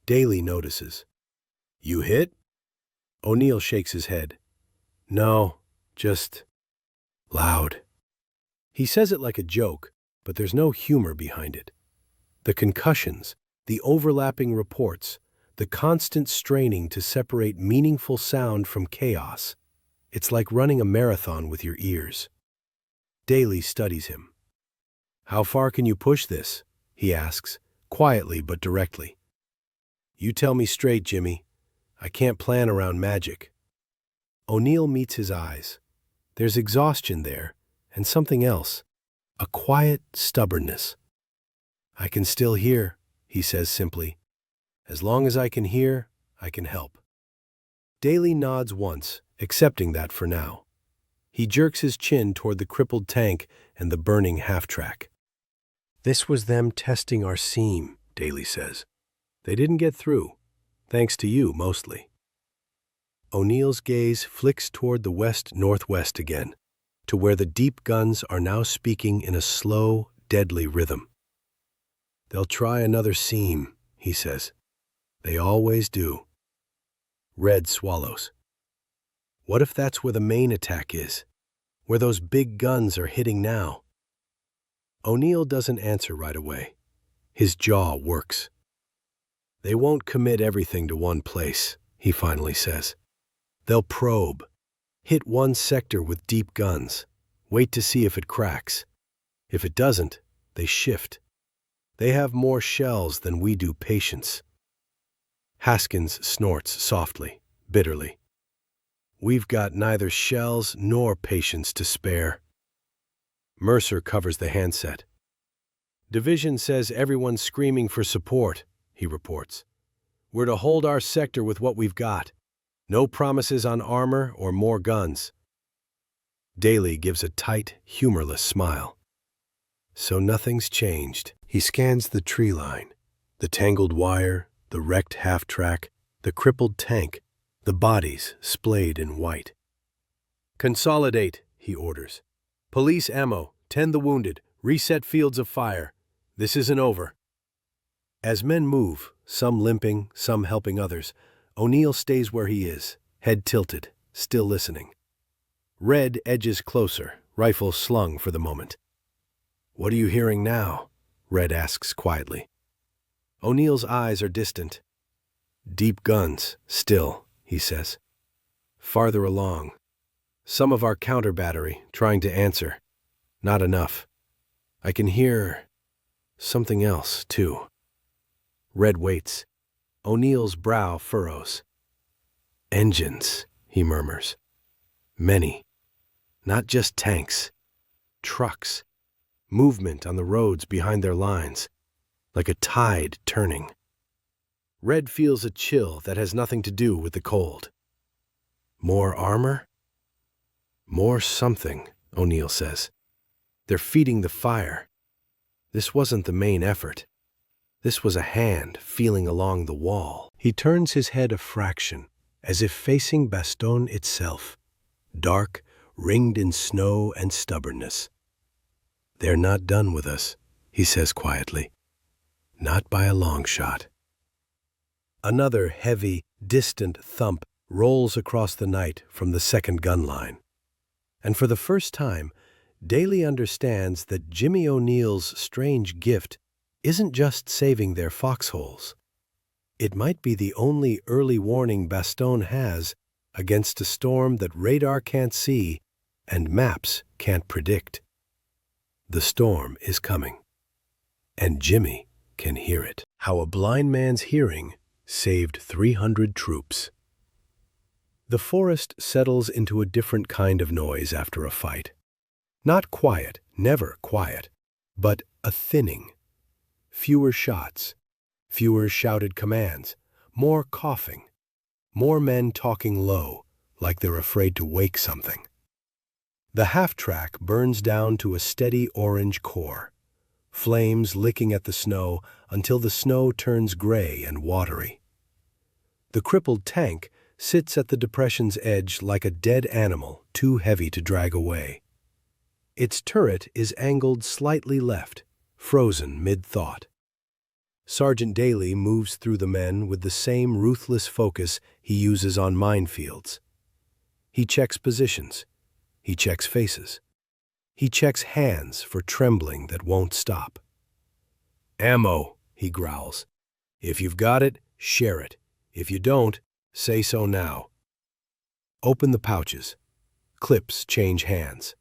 Daly notices. "You hit?" O'Neill shakes his head. "No, just loud." He says it like a joke, but there's no humor behind it. The concussions, the overlapping reports, the constant straining to separate meaningful sound from chaos. It's like running a marathon with your ears. Daly studies him. "How far can you push this?" he asks, quietly but directly. "You tell me straight, Jimmy. I can't plan around magic." O'Neill meets his eyes. There's exhaustion there, and something else, a quiet stubbornness. "I can still hear," he says simply. "As long as I can hear, I can help." Daly nods once, accepting that for now. He jerks his chin toward the crippled tank and the burning half-track. "This was them testing our seam," Daly says. "They didn't get through, thanks to you mostly." O'Neill's gaze flicks toward the west-northwest again, to where the deep guns are now speaking in a slow, deadly rhythm. "They'll try another seam," he says. "They always do." Red swallows. What if that's where the main attack is? Where those big guns are hitting now? O'Neill doesn't answer right away. His jaw works. "They won't commit everything to one place," he finally says. "They'll probe. Hit one sector with deep guns. Wait to see if it cracks. If it doesn't, they shift. They have more shells than we do patience." Haskins snorts softly, bitterly. "We've got neither shells nor patience to spare." Mercer covers the handset. "Division says everyone's screaming for support," he reports. "We're to hold our sector with what we've got. No promises on armor or more guns." Daly gives a tight, humorless smile. So nothing's changed. He scans the tree line, the tangled wire, the wrecked half-track, the crippled tank, the bodies splayed in white. "Consolidate," he orders. "Police ammo, tend the wounded, reset fields of fire. This isn't over." As men move, some limping, some helping others, O'Neill stays where he is, head tilted, still listening. Red edges closer, rifle slung for the moment. "What are you hearing now?" Red asks quietly. O'Neill's eyes are distant. "Deep guns, still," he says. "Farther along. Some of our counter battery, trying to answer. Not enough. I can hear something else, too." Red waits. O'Neill's brow furrows. "Engines," he murmurs. "Many. Not just tanks. Trucks. Movement on the roads behind their lines. Like a tide turning." Red feels a chill that has nothing to do with the cold. "More armor?" "More something," O'Neill says. They're feeding the fire. This wasn't the main effort. This was a hand feeling along the wall. He turns his head a fraction, as if facing Bastogne itself, dark, ringed in snow and stubbornness. "They're not done with us," he says quietly. "Not by a long shot." Another heavy, distant thump rolls across the night from the second gun line. And for the first time, Daly understands that Jimmy O'Neill's strange gift isn't just saving their foxholes. It might be the only early warning Bastogne has against a storm that radar can't see and maps can't predict. The storm is coming, and Jimmy can hear it. How a blind man's hearing saved 300 troops. The forest settles into a different kind of noise after a fight. Not quiet, never quiet, but a thinning. Fewer shots, fewer shouted commands, more coughing, more men talking low, like they're afraid to wake something. The half-track burns down to a steady orange core, flames licking at the snow until the snow turns gray and watery. The crippled tank sits at the depression's edge like a dead animal too heavy to drag away. Its turret is angled slightly left, frozen mid-thought. Sergeant Daly moves through the men with the same ruthless focus he uses on minefields. He checks positions. He checks faces. He checks hands for trembling that won't stop. "Ammo," he growls. "If you've got it, share it. If you don't, say so now." Open the pouches. Clips change hands.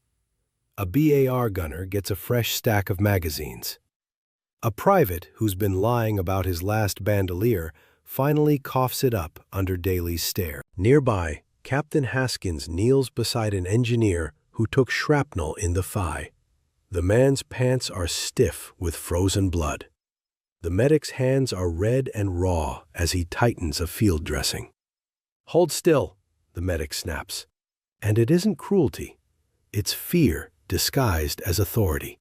A BAR gunner gets a fresh stack of magazines. A private who's been lying about his last bandolier finally coughs it up under Daly's stare. Nearby, Captain Haskins kneels beside an engineer who took shrapnel in the thigh. The man's pants are stiff with frozen blood. The medic's hands are red and raw as he tightens a field dressing. "Hold still," the medic snaps. And it isn't cruelty. It's fear disguised as authority.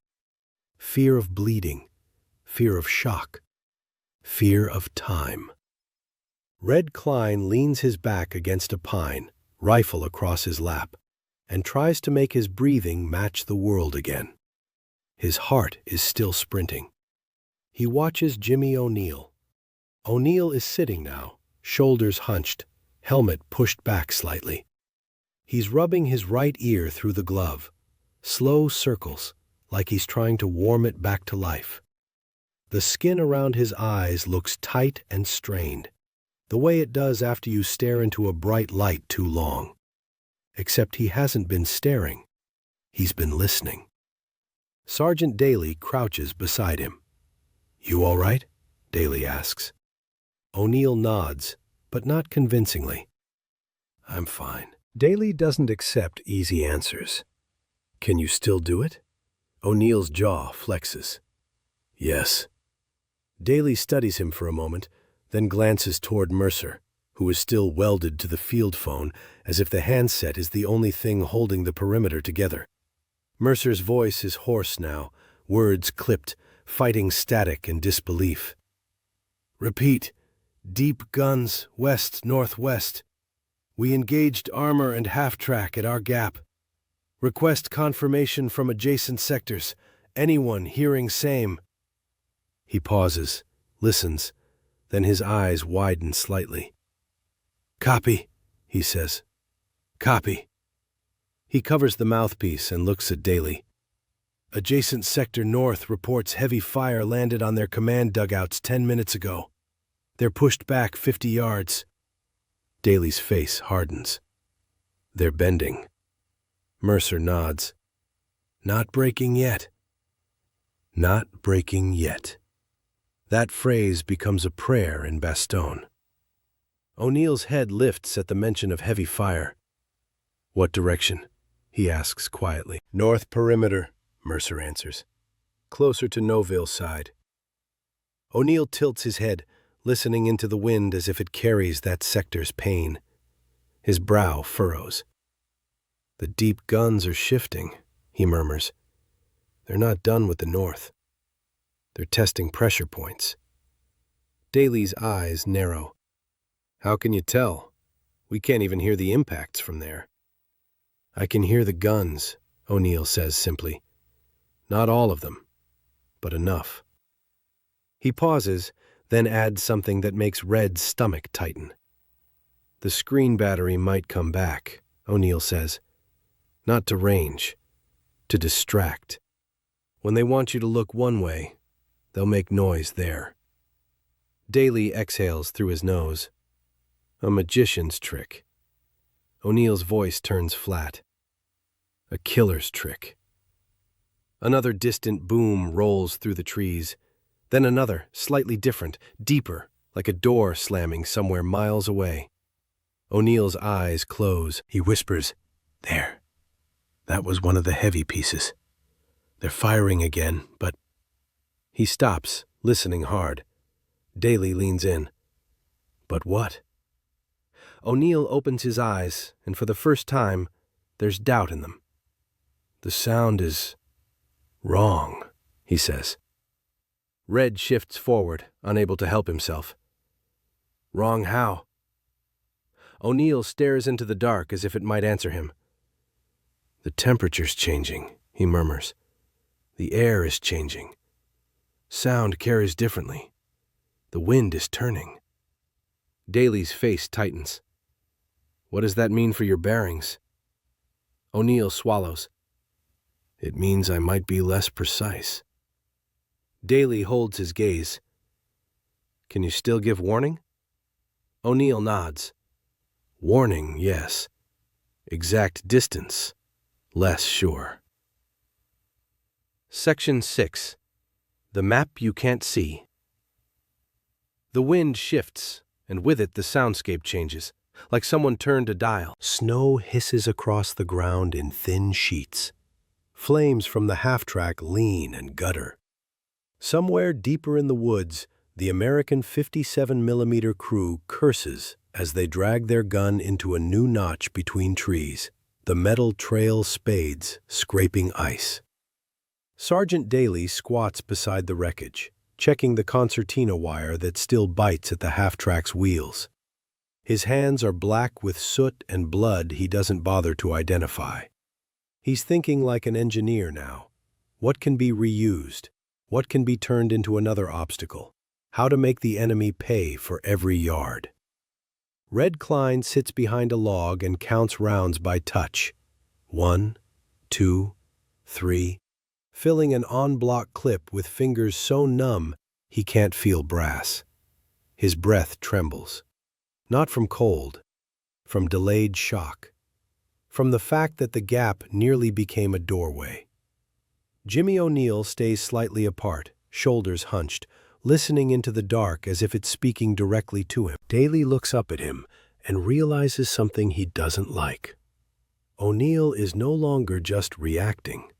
Fear of bleeding. Fear of shock. Fear of time. Red Klein leans his back against a pine, rifle across his lap, and tries to make his breathing match the world again. His heart is still sprinting. He watches Jimmy O'Neill. O'Neill is sitting now, shoulders hunched, helmet pushed back slightly. He's rubbing his right ear through the glove, slow circles, like he's trying to warm it back to life. The skin around his eyes looks tight and strained, the way it does after you stare into a bright light too long. Except he hasn't been staring. He's been listening. Sergeant Daly crouches beside him. "You all right?" Daly asks. O'Neill nods, but not convincingly. "I'm fine." Daly doesn't accept easy answers. "Can you still do it?" O'Neill's jaw flexes. "Yes." Daly studies him for a moment, then glances toward Mercer, who is still welded to the field phone as if the handset is the only thing holding the perimeter together. Mercer's voice is hoarse now, words clipped, fighting static and disbelief. "Repeat. Deep guns, west-northwest. We engaged armor and half-track at our gap. Request confirmation from adjacent sectors. Anyone hearing same." He pauses, listens, then his eyes widen slightly. "Copy," he says. "Copy." He covers the mouthpiece and looks at Daly. "Adjacent sector north reports heavy fire landed on their command dugouts 10 minutes ago. They're pushed back 50 yards. Daly's face hardens. "They're bending." Mercer nods. "Not breaking yet." Not breaking yet. That phrase becomes a prayer in Bastogne. O'Neill's head lifts at the mention of heavy fire. "What direction?" he asks quietly. "North perimeter," Mercer answers. "Closer to Noville side." O'Neill tilts his head, listening into the wind as if it carries that sector's pain. His brow furrows. "The deep guns are shifting," he murmurs. They're not done with the north. They're testing pressure points. Daly's eyes narrow. How can you tell? We can't even hear the impacts from there. I can hear the guns, O'Neill says simply. Not all of them, but enough. He pauses, then adds something that makes Red's stomach tighten. The screen battery might come back, O'Neill says. Not to range, to distract. When they want you to look one way, they'll make noise there. Daly exhales through his nose. A magician's trick. O'Neill's voice turns flat. A killer's trick. Another distant boom rolls through the trees, then another, slightly different, deeper, like a door slamming somewhere miles away. O'Neill's eyes close. He whispers, "There. That was one of the heavy pieces. They're firing again, but..." He stops, listening hard. Daly leans in. But what? O'Neill opens his eyes, and for the first time, there's doubt in them. The sound is wrong, he says. Red shifts forward, unable to help himself. Wrong how? O'Neill stares into the dark as if it might answer him. The temperature's changing, he murmurs. The air is changing. Sound carries differently. The wind is turning. Daly's face tightens. What does that mean for your bearings? O'Neill swallows. It means I might be less precise. Daly holds his gaze. Can you still give warning? O'Neill nods. Warning, yes. Exact distance, less sure. Section 6. The Map You Can't See. The wind shifts, and with it the soundscape changes, like someone turned a dial. Snow hisses across the ground in thin sheets. Flames from the half-track lean and gutter. Somewhere deeper in the woods, the American 57mm crew curses as they drag their gun into a new notch between trees, the metal trail spades scraping ice. Sergeant Daly squats beside the wreckage, checking the concertina wire that still bites at the half-track's wheels. His hands are black with soot and blood he doesn't bother to identify. He's thinking like an engineer now. What can be reused? What can be turned into another obstacle? How to make the enemy pay for every yard? Red Klein sits behind a log and counts rounds by touch. 1, 2, 3, filling an en-bloc clip with fingers so numb he can't feel brass. His breath trembles. Not from cold, from delayed shock, from the fact that the gap nearly became a doorway. Jimmy O'Neill stays slightly apart, shoulders hunched, listening into the dark as if it's speaking directly to him. Daly looks up at him and realizes something he doesn't like. O'Neill is no longer just reacting.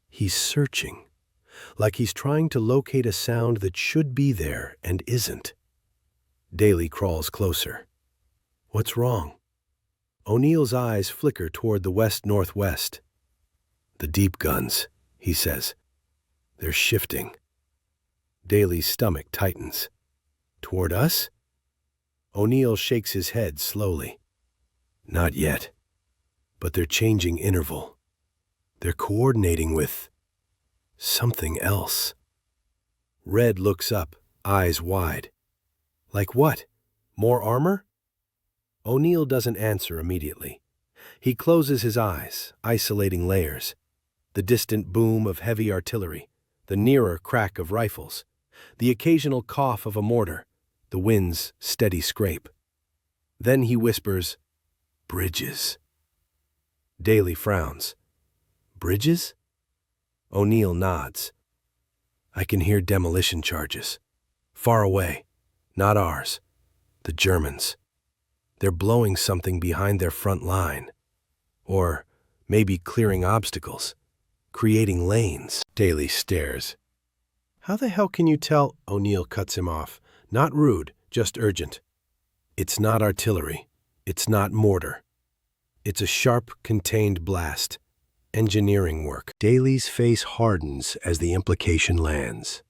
He's searching, like he's trying to locate a sound that should be there and isn't. Daly crawls closer. What's wrong? O'Neill's eyes flicker toward the west-northwest. The deep guns, he says. They're shifting. Daly's stomach tightens. Toward us? O'Neill shakes his head slowly. Not yet. But they're changing interval. They're coordinating with something else. Red looks up, eyes wide. Like what? More armor? O'Neill doesn't answer immediately. He closes his eyes, isolating layers. The distant boom of heavy artillery, the nearer crack of rifles, the occasional cough of a mortar, the wind's steady scrape. Then he whispers, "Bridges." Daly frowns. Bridges? O'Neill nods. I can hear demolition charges. Far away. Not ours. The Germans. They're blowing something behind their front line. Or maybe clearing obstacles. Creating lanes. Daly stares. How the hell can you tell? O'Neill cuts him off. Not rude, just urgent. It's not artillery. It's not mortar. It's a sharp, contained blast. engineering work. Daly's face hardens as the implication lands.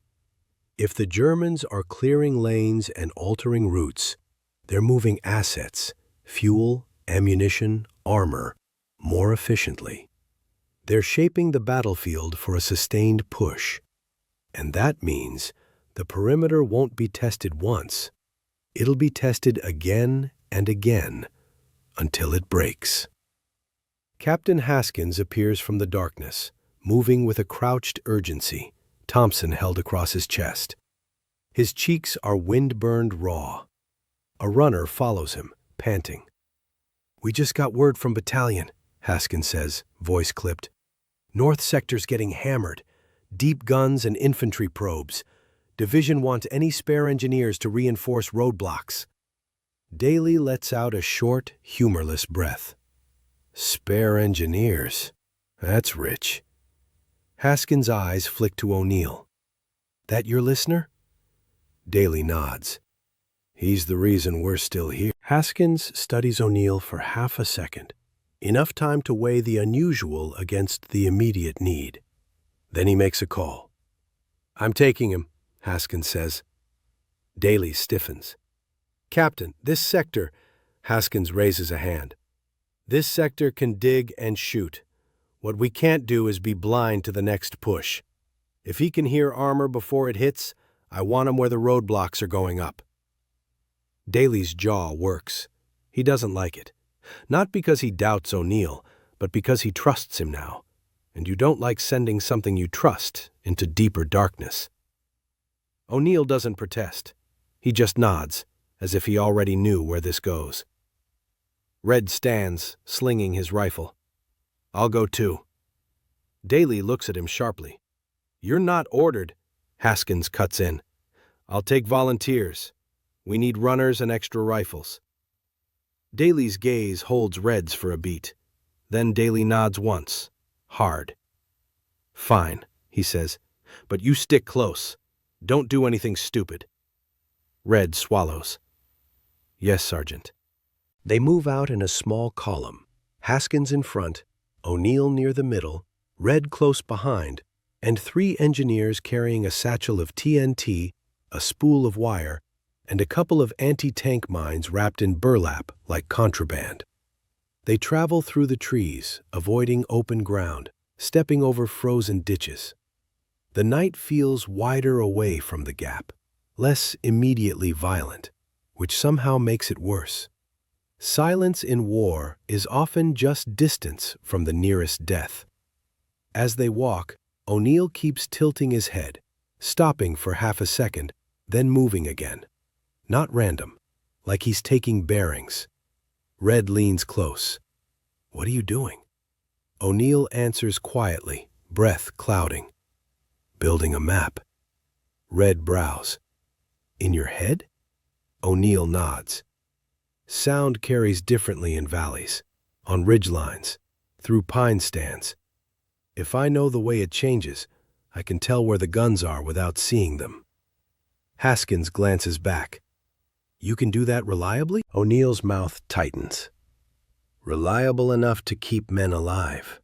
If the Germans are clearing lanes and altering routes, they're moving assets, fuel, ammunition, armor, more efficiently. They're shaping the battlefield for a sustained push. And that means the perimeter won't be tested once. It'll be tested again and again until it breaks. Captain Haskins appears from the darkness, moving with a crouched urgency, Thompson held across his chest. His cheeks are wind-burned raw. A runner follows him, panting. "We just got word from battalion," Haskins says, voice clipped. "North sector's getting hammered. Deep guns and infantry probes. Division wants any spare engineers to reinforce roadblocks." Daly lets out a short, humorless breath. Spare engineers? That's rich. Haskins' eyes flick to O'Neill. "That your listener?" Daly nods. "He's the reason we're still here." Haskins studies O'Neill for half a second, enough time to weigh the unusual against the immediate need. Then he makes a call. "I'm taking him," Haskins says. Daly stiffens. "Captain, this sector—" Haskins raises a hand. "This sector can dig and shoot. What we can't do is be blind to the next push. If he can hear armor before it hits, I want him where the roadblocks are going up." Daly's jaw works. He doesn't like it. Not because he doubts O'Neill, but because he trusts him now. And you don't like sending something you trust into deeper darkness. O'Neill doesn't protest. He just nods, as if he already knew where this goes. Red stands, slinging his rifle. "I'll go too." Daly looks at him sharply. "You're not ordered." Haskins cuts in. "I'll take volunteers. We need runners and extra rifles." Daly's gaze holds Red's for a beat. Then Daly nods once, hard. "Fine," he says, "but you stick close. Don't do anything stupid." Red swallows. "Yes, Sergeant." They move out in a small column, Haskins in front, O'Neill near the middle, Red close behind, and 3 engineers carrying a satchel of TNT, a spool of wire, and a couple of anti-tank mines wrapped in burlap like contraband. They travel through the trees, avoiding open ground, stepping over frozen ditches. The night feels wider away from the gap, less immediately violent, which somehow makes it worse. Silence in war is often just distance from the nearest death. As they walk, O'Neill keeps tilting his head, stopping for half a second, then moving again. Not random, like he's taking bearings. Red leans close. "What are you doing?" O'Neill answers quietly, breath clouding. "Building a map." Red brows. "In your head?" O'Neill nods. Sound carries differently in valleys, on ridgelines, through pine stands. If I know the way it changes, I can tell where the guns are without seeing them. Haskins glances back. "You can do that reliably?" O'Neill's mouth tightens. "Reliable enough to keep men alive."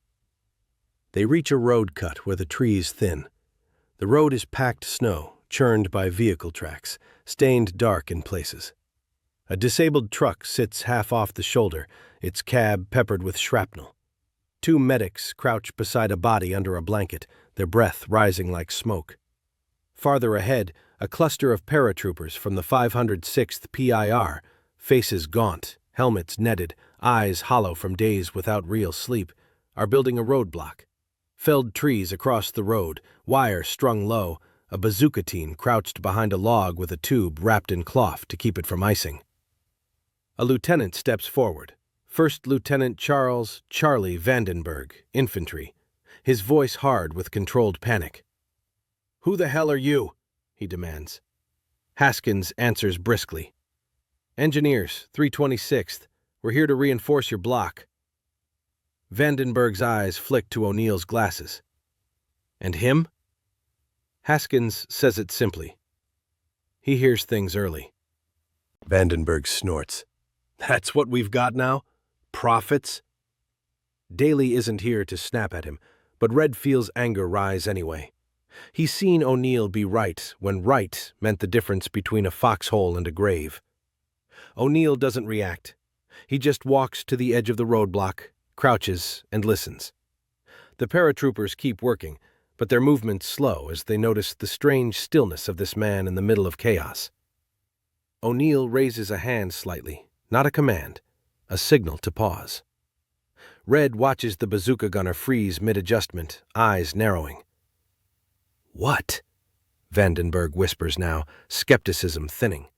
They reach a road cut where the trees thin. The road is packed snow, churned by vehicle tracks, stained dark in places. A disabled truck sits half off the shoulder, its cab peppered with shrapnel. 2 medics crouch beside a body under a blanket, their breath rising like smoke. Farther ahead, a cluster of paratroopers from the 506th PIR, faces gaunt, helmets netted, eyes hollow from days without real sleep, are building a roadblock. Felled trees across the road, wire strung low, a bazooka team crouched behind a log with a tube wrapped in cloth to keep it from icing. A lieutenant steps forward. First Lieutenant Charlie Vandenberg, infantry, his voice hard with controlled panic. "Who the hell are you?" he demands. Haskins answers briskly. "Engineers, 326th. We're here to reinforce your block." Vandenberg's eyes flick to O'Neill's glasses. "And him?" Haskins says it simply. He hears things early. Vandenberg snorts. "That's what we've got now? Prophets?" Daly isn't here to snap at him, but Red feels anger rise anyway. He's seen O'Neill be right when right meant the difference between a foxhole and a grave. O'Neill doesn't react. He just walks to the edge of the roadblock, crouches, and listens. The paratroopers keep working, but their movements slow as they notice the strange stillness of this man in the middle of chaos. O'Neill raises a hand slightly, not a command, a signal to pause. Red watches the bazooka gunner freeze mid-adjustment, eyes narrowing. "What?" Vandenberg whispers now, skepticism thinning.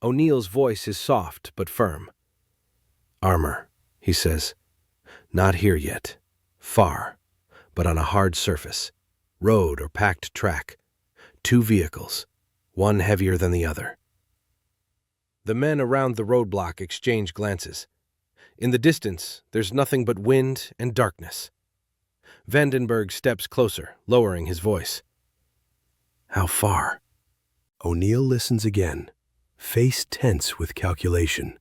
O'Neill's voice is soft but firm. "Armor," he says. "Not here yet. Far, but on a hard surface. Road or packed track. 2 vehicles, one heavier than the other." The men around the roadblock exchange glances. In the distance, there's nothing but wind and darkness. Vandenberg steps closer, lowering his voice. "How far?" O'Neill listens again, face tense with calculation.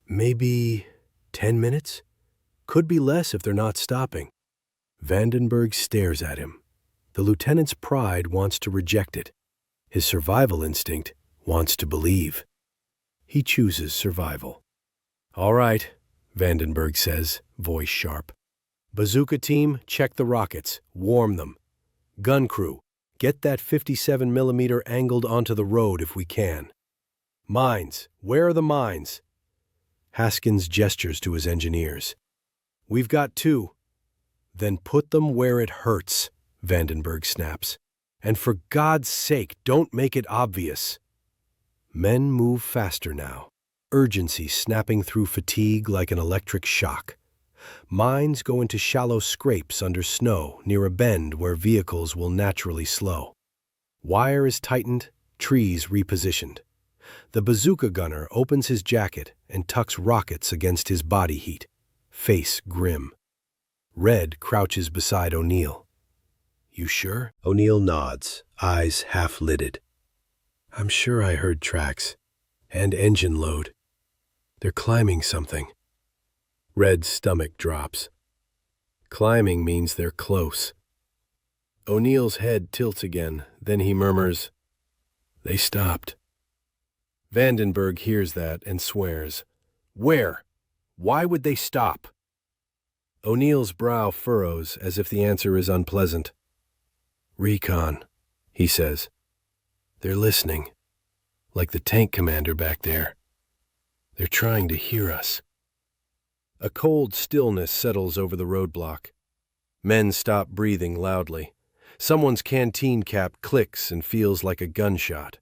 "Maybe 10 minutes? Could be less if they're not stopping." Vandenberg stares at him. The lieutenant's pride wants to reject it. His survival instinct wants to believe. He chooses survival. "All right," Vandenberg says, voice sharp. "Bazooka team, check the rockets. Warm them. Gun crew, get that 57mm angled onto the road if we can. Mines, where are the mines?" Haskins gestures to his engineers. "We've got 2. "Then put them where it hurts," Vandenberg snaps. "And for God's sake, don't make it obvious." Men move faster now, urgency snapping through fatigue like an electric shock. Mines go into shallow scrapes under snow near a bend where vehicles will naturally slow. Wire is tightened, trees repositioned. The bazooka gunner opens his jacket and tucks rockets against his body heat, face grim. Red crouches beside O'Neill. "You sure?" O'Neill nods, eyes half-lidded. "I'm sure I heard tracks. And engine load. They're climbing something." Red's stomach drops. Climbing means they're close. O'Neill's head tilts again, then he murmurs, "They stopped." Vandenberg hears that and swears. "Where? Why would they stop?" O'Neill's brow furrows as if the answer is unpleasant. "Recon," he says. "They're listening, like the tank commander back there. They're trying to hear us." A cold stillness settles over the roadblock. Men stop breathing loudly. Someone's canteen cap clicks and feels like a gunshot.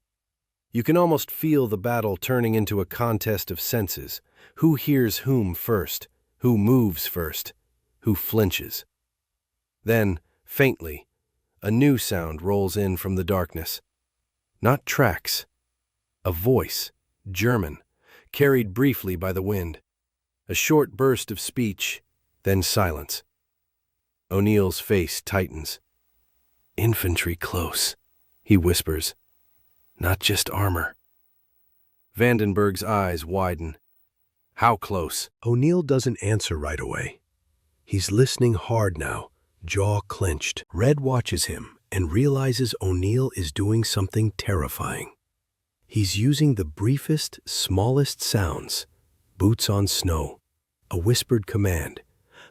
You can almost feel the battle turning into a contest of senses. Who hears whom first? Who moves first? Who flinches? Then, faintly, a new sound rolls in from the darkness. Not tracks. A voice, German, carried briefly by the wind. A short burst of speech, then silence. O'Neill's face tightens. "Infantry close," he whispers. "Not just armor." Vandenberg's eyes widen. "How close?" O'Neill doesn't answer right away. He's listening hard now, jaw clenched. Red watches him and realizes O'Neill is doing something terrifying. He's using the briefest, smallest sounds, boots on snow, a whispered command,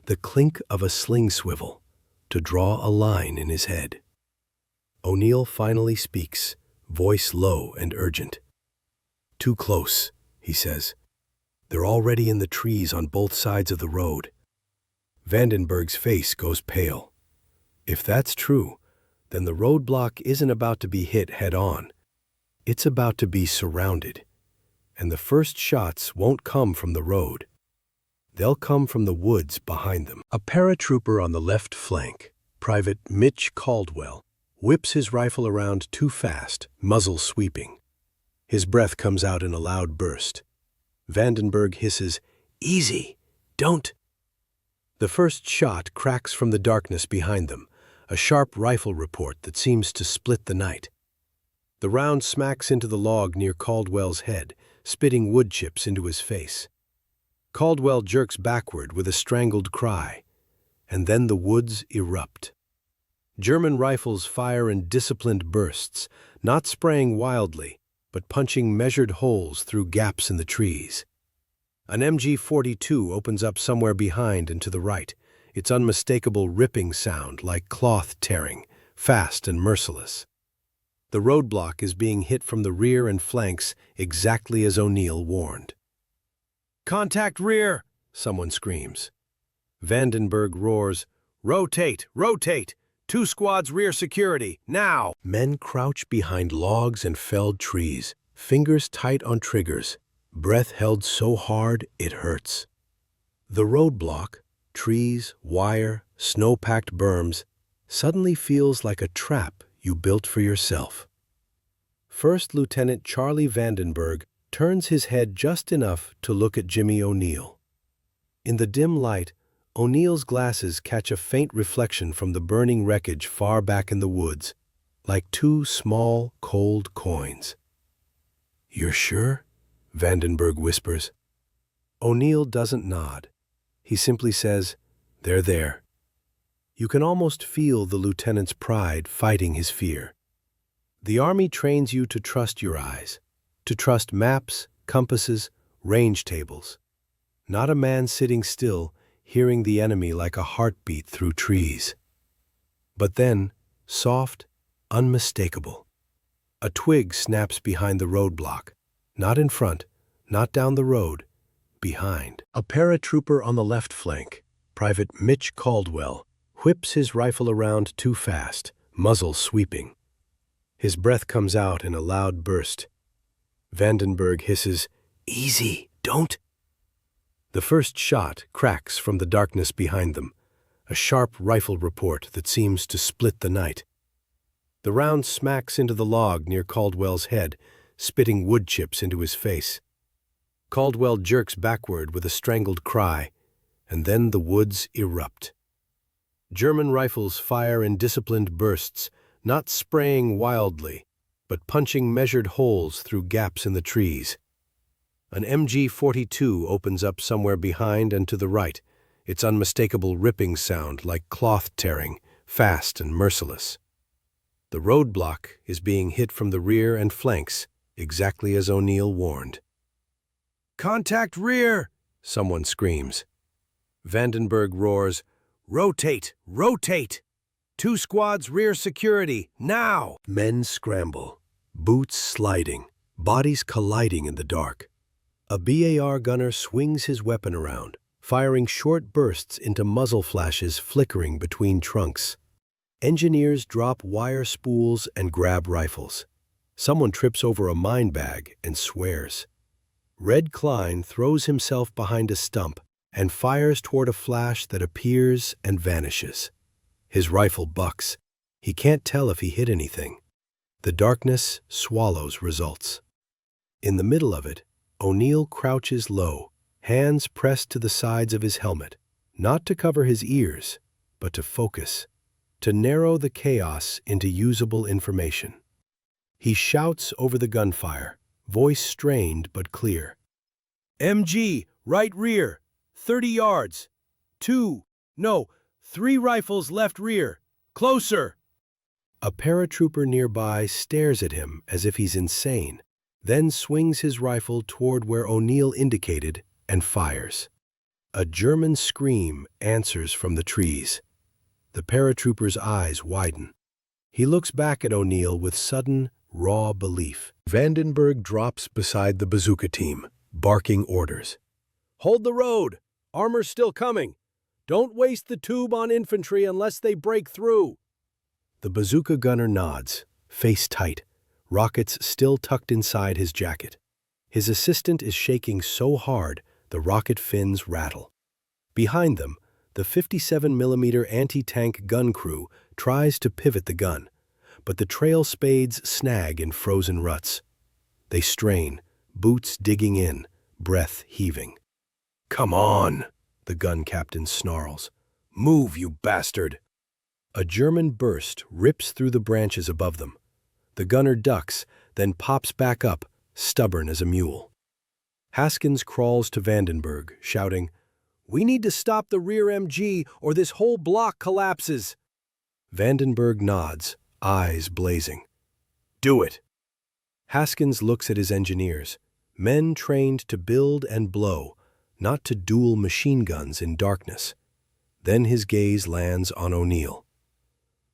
the clink of a sling swivel, to draw a line in his head. O'Neill finally speaks, voice low and urgent. "Too close," he says. "They're already in the trees on both sides of the road." Vandenberg's face goes pale. If that's true, then the roadblock isn't about to be hit head-on. It's about to be surrounded. And the first shots won't come from the road. They'll come from the woods behind them. A paratrooper on the left flank, Private Mitch Caldwell, whips his rifle around too fast, muzzle sweeping. His breath comes out in a loud burst. Vandenberg hisses, "Easy! Don't!" The first shot cracks from the darkness behind them, a sharp rifle report that seems to split the night. The round smacks into the log near Caldwell's head, spitting wood chips into his face. Caldwell jerks backward with a strangled cry, and then the woods erupt. German rifles fire in disciplined bursts, not spraying wildly, but punching measured holes through gaps in the trees. An MG-42 opens up somewhere behind and to the right, its unmistakable ripping sound like cloth tearing, fast and merciless. The roadblock is being hit from the rear and flanks exactly as O'Neill warned. "Contact rear!" someone screams. Vandenberg roars, "Rotate! Rotate! 2 squads rear security, now!" Men crouch behind logs and felled trees, fingers tight on triggers, breath held so hard it hurts. The roadblock, trees, wire, snow-packed berms, suddenly feels like a trap you built for yourself. First Lieutenant Charlie Vandenberg turns his head just enough to look at Jimmy O'Neill. In the dim light, O'Neill's glasses catch a faint reflection from the burning wreckage far back in the woods, like 2 small, cold coins. "You're sure?" Vandenberg whispers. O'Neill doesn't nod. He simply says, "They're there." You can almost feel the lieutenant's pride fighting his fear. The Army trains you to trust your eyes, to trust maps, compasses, range tables. Not a man sitting still, hearing the enemy like a heartbeat through trees. But then, soft, unmistakable. A twig snaps behind the roadblock, not in front, not down the road, behind. A paratrooper on the left flank, Private Mitch Caldwell, whips his rifle around too fast, muzzle sweeping. His breath comes out in a loud burst. Vandenberg hisses, "Easy, don't!" The first shot cracks from the darkness behind them, a sharp rifle report that seems to split the night. The round smacks into the log near Caldwell's head, spitting wood chips into his face. Caldwell jerks backward with a strangled cry, and then the woods erupt. German rifles fire in disciplined bursts, not spraying wildly, but punching measured holes through gaps in the trees. An MG-42 opens up somewhere behind and to the right, its unmistakable ripping sound like cloth tearing, fast and merciless. The roadblock is being hit from the rear and flanks, exactly as O'Neill warned. "Contact rear!" someone screams. Vandenberg roars, "Rotate! Rotate! 2 squads rear security, now!" Men scramble, boots sliding, bodies colliding in the dark. A BAR gunner swings his weapon around, firing short bursts into muzzle flashes flickering between trunks. Engineers drop wire spools and grab rifles. Someone trips over a mine bag and swears. Red Klein throws himself behind a stump and fires toward a flash that appears and vanishes. His rifle bucks. He can't tell if he hit anything. The darkness swallows results. In the middle of it, O'Neill crouches low, hands pressed to the sides of his helmet, not to cover his ears, but to focus, to narrow the chaos into usable information. He shouts over the gunfire, voice strained but clear. "MG, right rear, 30 yards. 3 rifles left rear. Closer!" A paratrooper nearby stares at him as if he's insane, then swings his rifle toward where O'Neill indicated and fires. A German scream answers from the trees. The paratrooper's eyes widen. He looks back at O'Neill with sudden, raw belief. Vandenberg drops beside the bazooka team, barking orders. "Hold the road! Armor's still coming! Don't waste the tube on infantry unless they break through!" The bazooka gunner nods, face tight, rockets still tucked inside his jacket. His assistant is shaking so hard the rocket fins rattle. Behind them, the 57mm anti-tank gun crew tries to pivot the gun, but the trail spades snag in frozen ruts. They strain, boots digging in, breath heaving. "Come on!" the gun captain snarls. "Move, you bastard!" A German burst rips through the branches above them. The gunner ducks, then pops back up, stubborn as a mule. Haskins crawls to Vandenberg, shouting, "We need to stop the rear MG or this whole block collapses." Vandenberg nods, eyes blazing. "Do it." Haskins looks at his engineers, men trained to build and blow, not to duel machine guns in darkness. Then his gaze lands on O'Neill.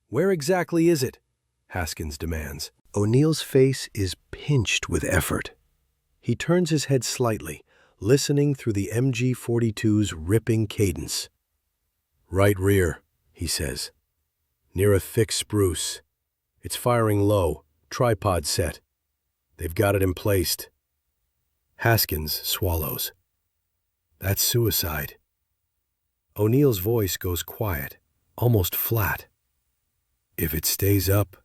"Where exactly is it?" Haskins demands. O'Neill's face is pinched with effort. He turns his head slightly, listening through the MG-42's ripping cadence. "Right rear," he says. "Near a thick spruce. It's firing low, tripod set. They've got it emplaced." Haskins swallows. "That's suicide." O'Neill's voice goes quiet, almost flat. "If it stays up,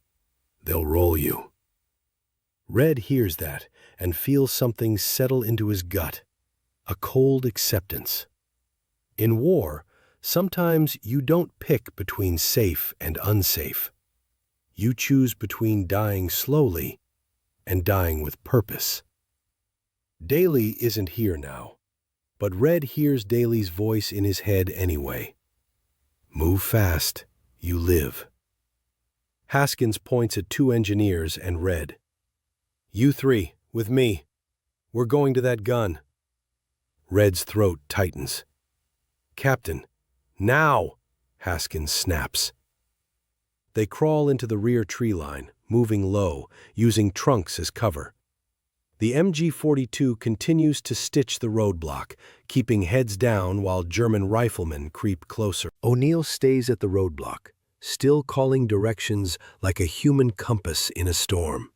they'll roll you." Red hears that and feels something settle into his gut, a cold acceptance. In war, sometimes you don't pick between safe and unsafe. You choose between dying slowly and dying with purpose. Daly isn't here now, but Red hears Daly's voice in his head anyway. "Move fast, you live." Haskins points at two engineers and Red. "You three, with me. We're going to that gun." Red's throat tightens. "Captain, now!" Haskins snaps. They crawl into the rear tree line, moving low, using trunks as cover. The MG-42 continues to stitch the roadblock, keeping heads down while German riflemen creep closer. O'Neill stays at the roadblock, still calling directions like a human compass in a storm.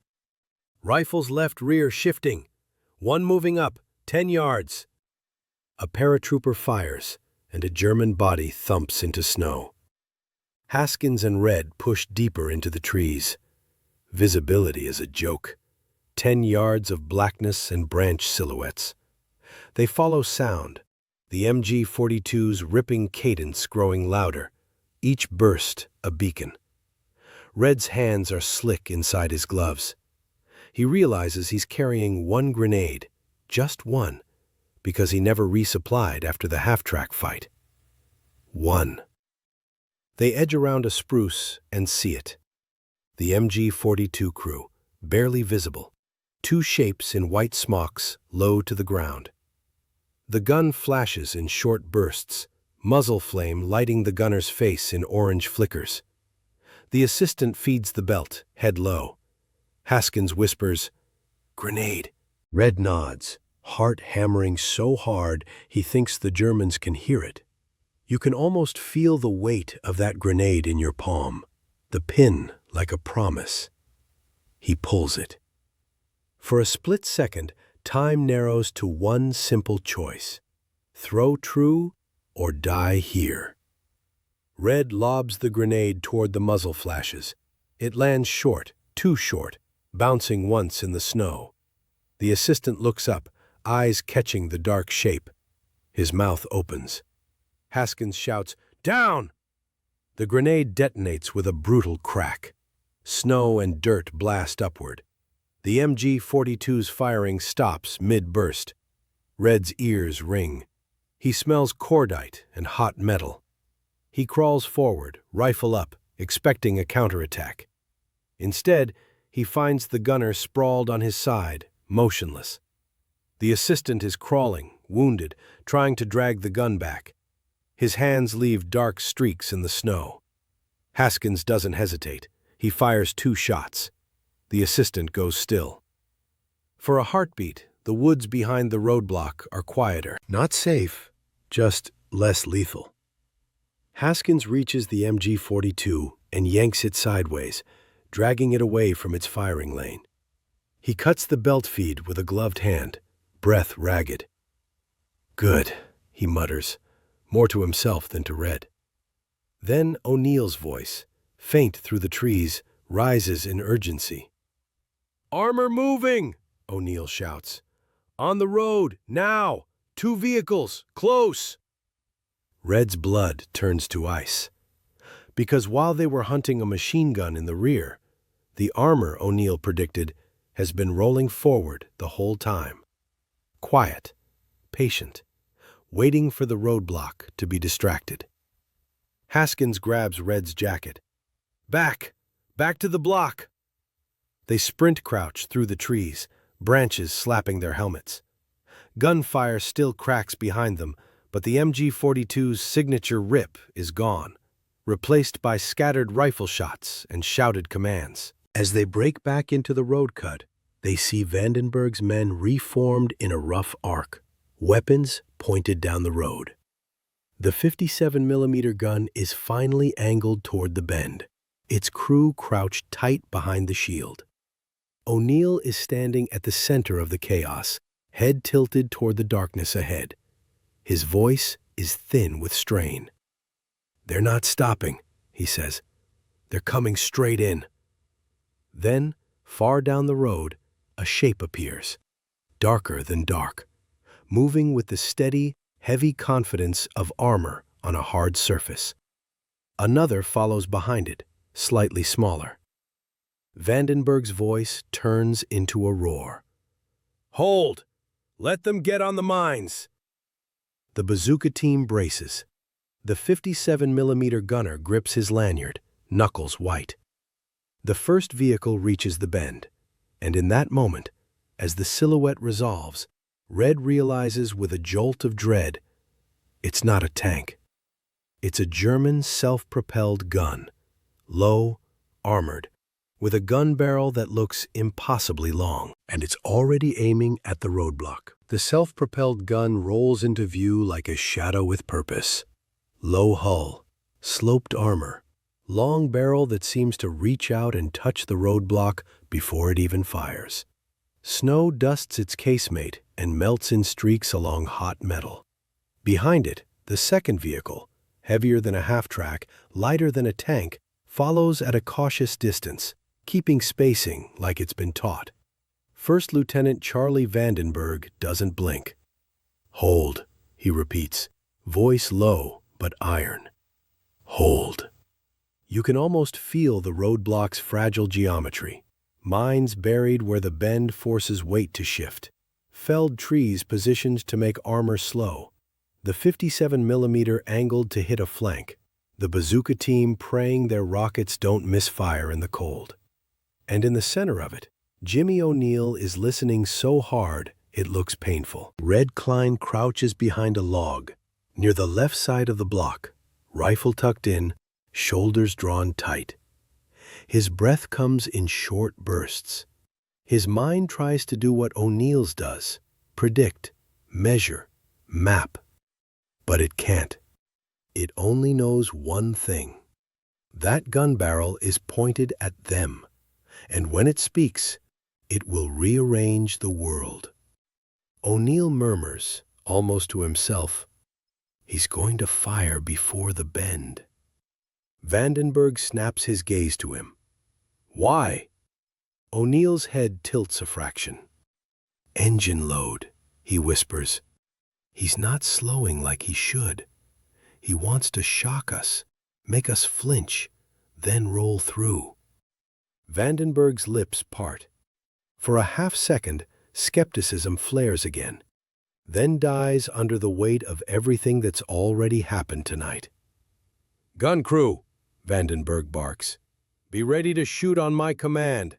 "Rifles left rear shifting. One moving up, 10 yards. A paratrooper fires, and a German body thumps into snow. Haskins and Red push deeper into the trees. Visibility is a joke. 10 yards of blackness and branch silhouettes. They follow sound, the MG-42's ripping cadence growing louder, each burst a beacon. Red's hands are slick inside his gloves. He realizes he's carrying one grenade, just one, because he never resupplied after the half-track fight. One. They edge around a spruce and see it. The MG-42 crew, barely visible. Two shapes in white smocks, low to the ground. The gun flashes in short bursts, muzzle flame lighting the gunner's face in orange flickers. The assistant feeds the belt, head low. Haskins whispers, "Grenade." Red nods, heart hammering so hard he thinks the Germans can hear it. You can almost feel the weight of that grenade in your palm, the pin like a promise. He pulls it. For a split second, time narrows to one simple choice: throw true or die here. Red lobs the grenade toward the muzzle flashes. It lands short, too short, bouncing once in the snow. The assistant looks up, eyes catching the dark shape. His mouth opens. Haskins shouts, "Down!" The grenade detonates with a brutal crack. Snow and dirt blast upward. The MG-42's firing stops mid-burst. Red's ears ring. He smells cordite and hot metal. He crawls forward, rifle up, expecting a counterattack. Instead, he finds the gunner sprawled on his side, motionless. The assistant is crawling, wounded, trying to drag the gun back. His hands leave dark streaks in the snow. Haskins doesn't hesitate. He fires 2 shots. The assistant goes still. For a heartbeat, the woods behind the roadblock are quieter. Not safe, just less lethal. Haskins reaches the MG-42 and yanks it sideways, dragging it away from its firing lane. He cuts the belt feed with a gloved hand, breath ragged. "Good," he mutters, more to himself than to Red. Then O'Neill's voice, faint through the trees, rises in urgency. "Armor moving!" O'Neill shouts. "On the road, now! 2 vehicles, close!" Red's blood turns to ice. Because while they were hunting a machine gun in the rear, the armor, O'Neill predicted, has been rolling forward the whole time. quiet, patient, waiting for the roadblock to be distracted. Haskins grabs Red's jacket. Back! Back to the block! They sprint crouch through the trees, branches slapping their helmets. Gunfire still cracks behind them, but the MG-42's signature rip is gone, replaced by scattered rifle shots and shouted commands. As they break back into the road cut, they see Vandenberg's men reformed in a rough arc, weapons pointed down the road. The 57mm gun is finally angled toward the bend, its crew crouched tight behind the shield. O'Neill is standing at the center of the chaos, head tilted toward the darkness ahead. His voice is thin with strain. "They're not stopping," he says. "They're coming straight in." Then, far down the road, a shape appears, darker than dark, moving with the steady, heavy confidence of armor on a hard surface. Another follows behind it, slightly smaller. Vandenberg's voice turns into a roar. "Hold! Let them get on the mines!" The bazooka team braces. The 57mm gunner grips his lanyard, knuckles white. The first vehicle reaches the bend, and in that moment, as the silhouette resolves, Red realizes with a jolt of dread, it's not a tank. It's a German self-propelled gun, low, armored, with a gun barrel that looks impossibly long, and it's already aiming at the roadblock. The self-propelled gun rolls into view like a shadow with purpose. Low hull, sloped armor, long barrel that seems to reach out and touch the roadblock before it even fires. Snow dusts its casemate and melts in streaks along hot metal. Behind it, the second vehicle, heavier than a half-track, lighter than a tank, follows at a cautious distance, keeping spacing like it's been taught. First Lieutenant Charlie Vandenberg doesn't blink. "Hold," he repeats, voice low but iron. "Hold." You can almost feel the roadblock's fragile geometry. Mines buried where the bend forces weight to shift. Felled trees positioned to make armor slow. The 57mm angled to hit a flank. The bazooka team praying their rockets don't misfire in the cold. And in the center of it, Jimmy O'Neill is listening so hard it looks painful. Red Klein crouches behind a log, near the left side of the block, rifle tucked in, shoulders drawn tight. His breath comes in short bursts. His mind tries to do what O'Neill's does, predict, measure, map. But it can't. It only knows one thing. That gun barrel is pointed at them, and when it speaks, it will rearrange the world. O'Neill murmurs, almost to himself, "He's going to fire before the bend." Vandenberg snaps his gaze to him. "Why?" O'Neill's head tilts a fraction. "Engine load," he whispers. "He's not slowing like he should. He wants to shock us, make us flinch, then roll through." Vandenberg's lips part. For a half-second, skepticism flares again, then dies under the weight of everything that's already happened tonight. "Gun crew," Vandenberg barks. "Be ready to shoot on my command.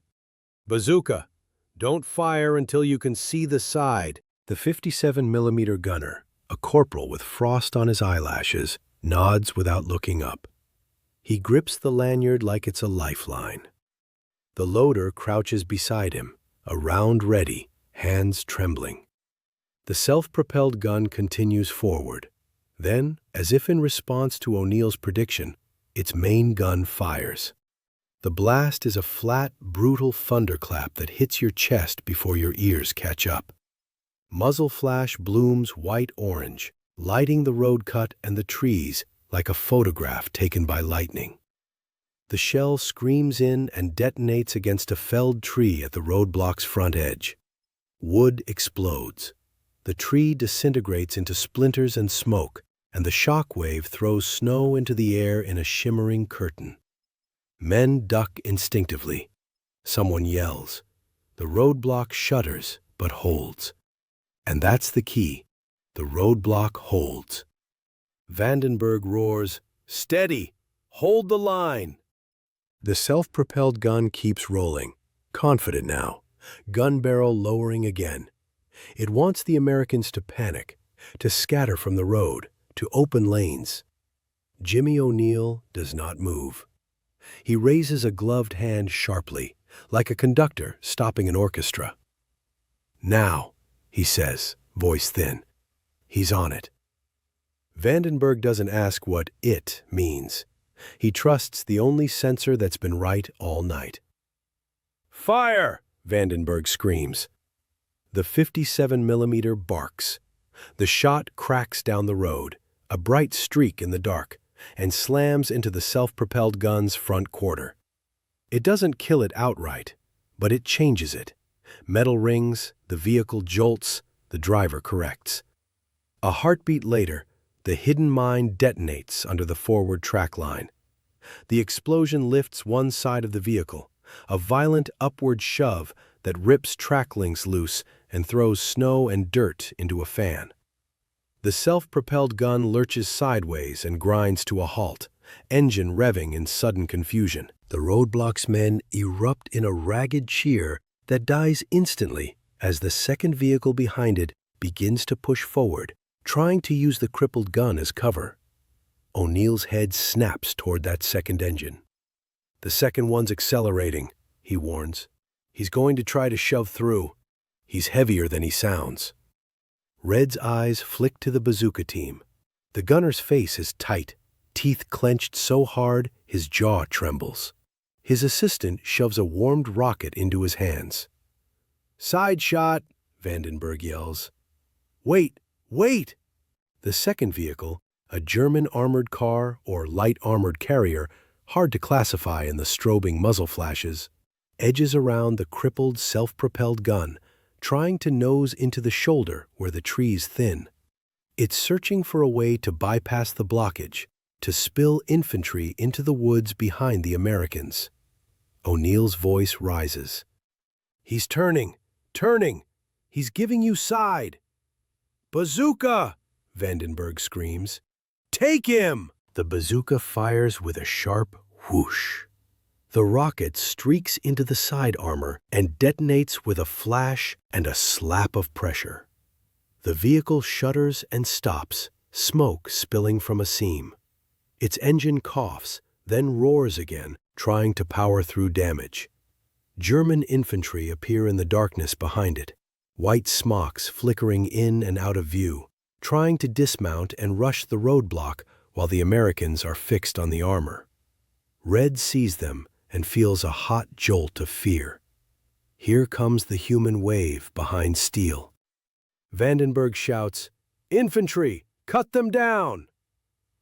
Bazooka, don't fire until you can see the side." The 57mm gunner, a corporal with frost on his eyelashes, nods without looking up. He grips the lanyard like it's a lifeline. The loader crouches beside him, a round ready, hands trembling. The self-propelled gun continues forward. Then, as if in response to O'Neill's prediction, its main gun fires. The blast is a flat, brutal thunderclap that hits your chest before your ears catch up. Muzzle flash blooms white-orange, lighting the road cut and the trees like a photograph taken by lightning. The shell screams in and detonates against a felled tree at the roadblock's front edge. Wood explodes. The tree disintegrates into splinters and smoke, and the shock wave throws snow into the air in a shimmering curtain. Men duck instinctively. Someone yells. The roadblock shudders but holds. And that's the key. The roadblock holds. Vandenberg roars, "Steady! Hold the line!" The self-propelled gun keeps rolling, confident now, gun barrel lowering again. It wants the Americans to panic, to scatter from the road, to open lanes. Jimmy O'Neill does not move. He raises a gloved hand sharply, like a conductor stopping an orchestra. "Now," he says, voice thin. He's on it. Vandenberg doesn't ask what "it" means. He trusts the only sensor that's been right all night. "Fire!" Vandenberg screams. The 57mm barks. The shot cracks down the road, a bright streak in the dark, and slams into the self-propelled gun's front quarter. It doesn't kill it outright, but it changes it. Metal rings, the vehicle jolts, the driver corrects. A heartbeat later, the hidden mine detonates under the forward track line. The explosion lifts one side of the vehicle, a violent upward shove that rips track links loose and throws snow and dirt into a fan. The self-propelled gun lurches sideways and grinds to a halt, engine revving in sudden confusion. The roadblocks men erupt in a ragged cheer that dies instantly as the second vehicle behind it begins to push forward, trying to use the crippled gun as cover. O'Neill's head snaps toward that second engine. "The second one's accelerating," he warns. "He's going to try to shove through. He's heavier than he sounds." Red's eyes flick to the bazooka team. The gunner's face is tight, teeth clenched so hard his jaw trembles. His assistant shoves a warmed rocket into his hands. "Side shot!" Vandenberg yells. "Wait! Wait!" The second vehicle, a German armored car or light armored carrier, hard to classify in the strobing muzzle flashes, edges around the crippled self-propelled gun, trying to nose into the shoulder where the trees thin. It's searching for a way to bypass the blockage, to spill infantry into the woods behind the Americans. O'Neill's voice rises. "He's turning! Turning! He's giving you side!" "Bazooka!" Vandenberg screams. "Take him!" The bazooka fires with a sharp whoosh. The rocket streaks into the side armor and detonates with a flash and a slap of pressure. The vehicle shudders and stops, smoke spilling from a seam. Its engine coughs, then roars again, trying to power through damage. German infantry appear in the darkness behind it, white smocks flickering in and out of view, trying to dismount and rush the roadblock while the Americans are fixed on the armor. Red sees them and feels a hot jolt of fear. Here comes the human wave behind steel. Vandenberg shouts, "Infantry, cut them down!"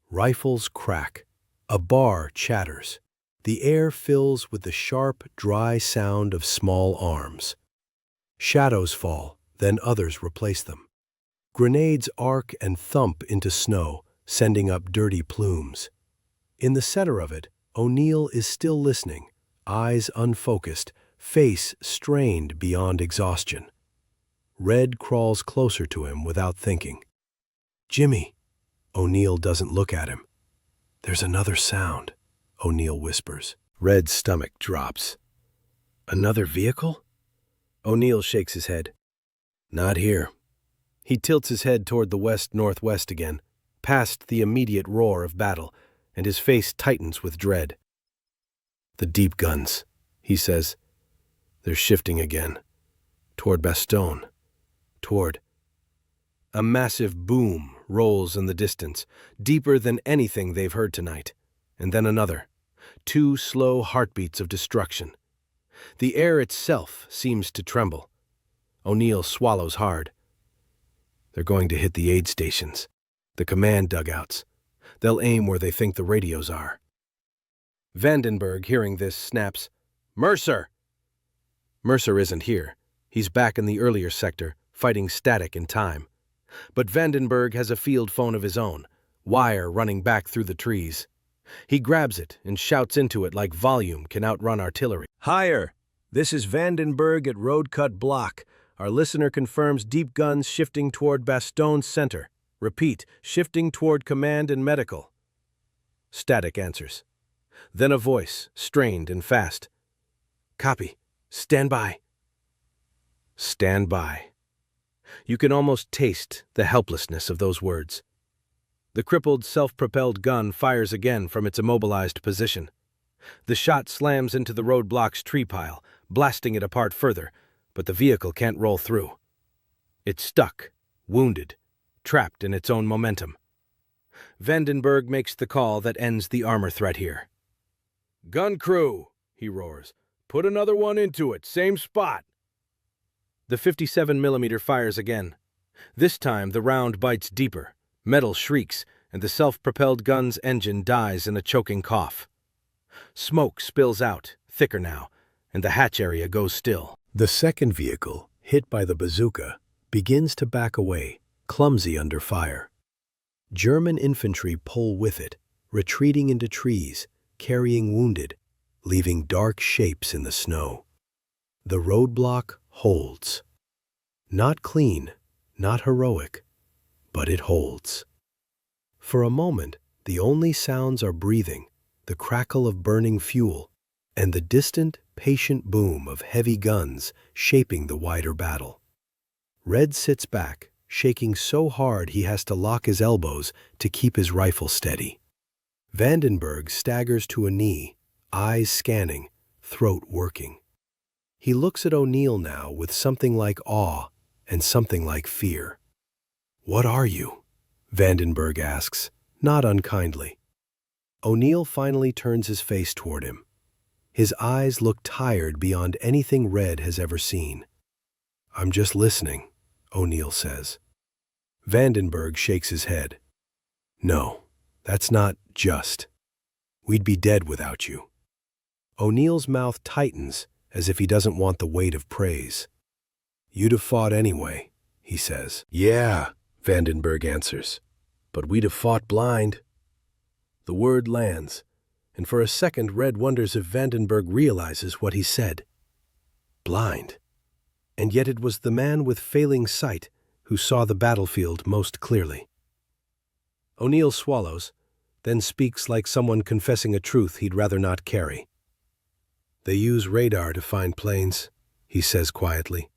Rifles crack. A bar chatters. The air fills with the sharp, dry sound of small arms. Shadows fall, then others replace them. Grenades arc and thump into snow, sending up dirty plumes. In the center of it, O'Neill is still listening, eyes unfocused, face strained beyond exhaustion. Red crawls closer to him without thinking. "Jimmy." O'Neill doesn't look at him. "There's another sound," O'Neill whispers. Red's stomach drops. "Another vehicle?" O'Neill shakes his head. "Not here." He tilts his head toward the west-northwest again, past the immediate roar of battle, and his face tightens with dread. "The deep guns," he says. "They're shifting again. Toward Bastogne. Toward—" A massive boom rolls in the distance, deeper than anything they've heard tonight, and then another. 2 slow heartbeats of destruction. The air itself seems to tremble. O'Neill swallows hard. They're going to hit the aid stations, the command dugouts. They'll aim where they think the radios are. Vandenberg, hearing this, snaps, "Mercer!" Mercer isn't here. He's back in the earlier sector, fighting static in time. But Vandenberg has a field phone of his own, wire running back through the trees. He grabs it and shouts into it like volume can outrun artillery. "Higher! This is Vandenberg at Road Cut Block. Our listener confirms deep guns shifting toward Bastogne's center. Repeat, shifting toward command and medical. Static answers. Then a voice, strained and fast. Copy. Stand by. Stand by. You can almost taste the helplessness of those words. The crippled, self-propelled gun fires again from its immobilized position. The shot slams into the roadblock's tree pile, blasting it apart further, but the vehicle can't roll through. It's stuck, wounded, trapped in its own momentum. Vandenberg makes the call that ends the armor threat here. "Gun crew," he roars. "Put another one into it, same spot." The 57mm fires again. This time the round bites deeper, metal shrieks, and the self-propelled gun's engine dies in a choking cough. Smoke spills out, thicker now, and the hatch area goes still. The second vehicle, hit by the bazooka, begins to back away, clumsy under fire. German infantry pull with it, retreating into trees, carrying wounded, leaving dark shapes in the snow. The roadblock holds. Not clean, not heroic, but it holds. For a moment, the only sounds are breathing, the crackle of burning fuel, and the distant, patient boom of heavy guns shaping the wider battle. Red sits back, shaking so hard he has to lock his elbows to keep his rifle steady. Vandenberg staggers to a knee, eyes scanning, throat working. He looks at O'Neill now with something like awe and something like fear. "What are you?" Vandenberg asks, not unkindly. O'Neill finally turns his face toward him. His eyes look tired beyond anything Red has ever seen. "I'm just listening," O'Neill says. Vandenberg shakes his head. "No, that's not just. We'd be dead without you." O'Neill's mouth tightens as if he doesn't want the weight of praise. "You'd have fought anyway," he says. "Yeah," Vandenberg answers, "but we'd have fought blind." The word lands, and for a second Red wonders if Vandenberg realizes what he said. Blind. And yet it was the man with failing sight who saw the battlefield most clearly. O'Neill swallows, then speaks like someone confessing a truth he'd rather not carry. "They use radar to find planes," he says quietly.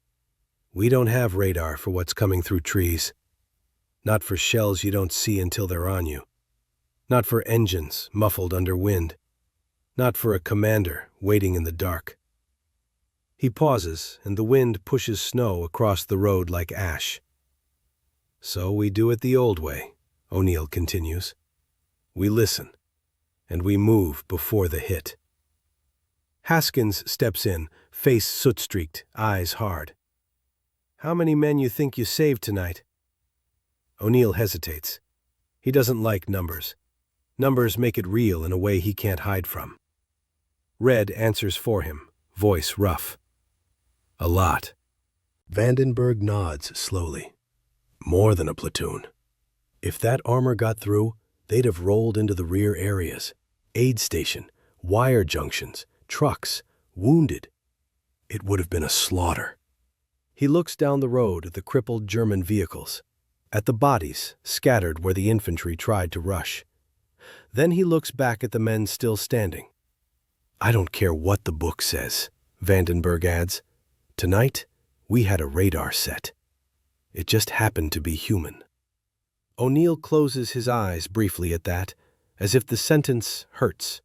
"We don't have radar for what's coming through trees. Not for shells you don't see until they're on you. Not for engines muffled under wind. Not for a commander waiting in the dark." He pauses, and the wind pushes snow across the road like ash. "So we do it the old way," O'Neill continues. "We listen, and we move before the hit." Haskins steps in, face soot-streaked, eyes hard. "How many men you think you saved tonight?" O'Neill hesitates. He doesn't like numbers. Numbers make it real in a way he can't hide from. Red answers for him, voice rough. "A lot." Vandenberg nods slowly. "More than a platoon. If that armor got through, they'd have rolled into the rear areas. Aid station, wire junctions, trucks, wounded. It would have been a slaughter." He looks down the road at the crippled German vehicles, at the bodies scattered where the infantry tried to rush. Then he looks back at the men still standing. "I don't care what the book says," Vandenberg adds. "Tonight, we had a radar set. It just happened to be human." O'Neill closes his eyes briefly at that, as if the sentence hurts.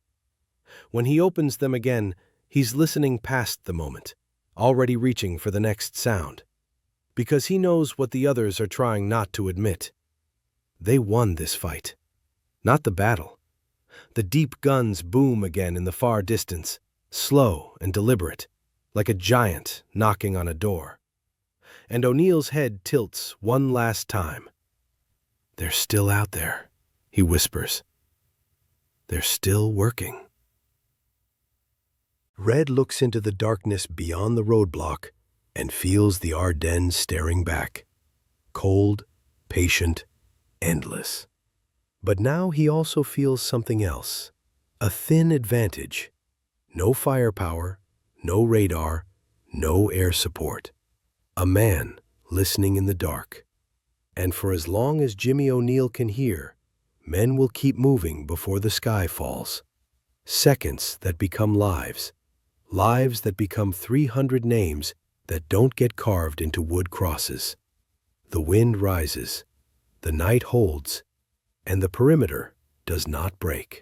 When he opens them again, he's listening past the moment, already reaching for the next sound, because he knows what the others are trying not to admit. They won this fight. Not the battle. The deep guns boom again in the far distance, slow and deliberate, like a giant knocking on a door. And O'Neill's head tilts one last time. "They're still out there," he whispers. "They're still working." Red looks into the darkness beyond the roadblock and feels the Ardennes staring back. Cold, patient, endless. But now he also feels something else. A thin advantage. No firepower, no radar, no air support. A man listening in the dark. And for as long as Jimmy O'Neill can hear, men will keep moving before the sky falls. Seconds that become lives. Lives that become 300 names that don't get carved into wood crosses. The wind rises, the night holds, and the perimeter does not break.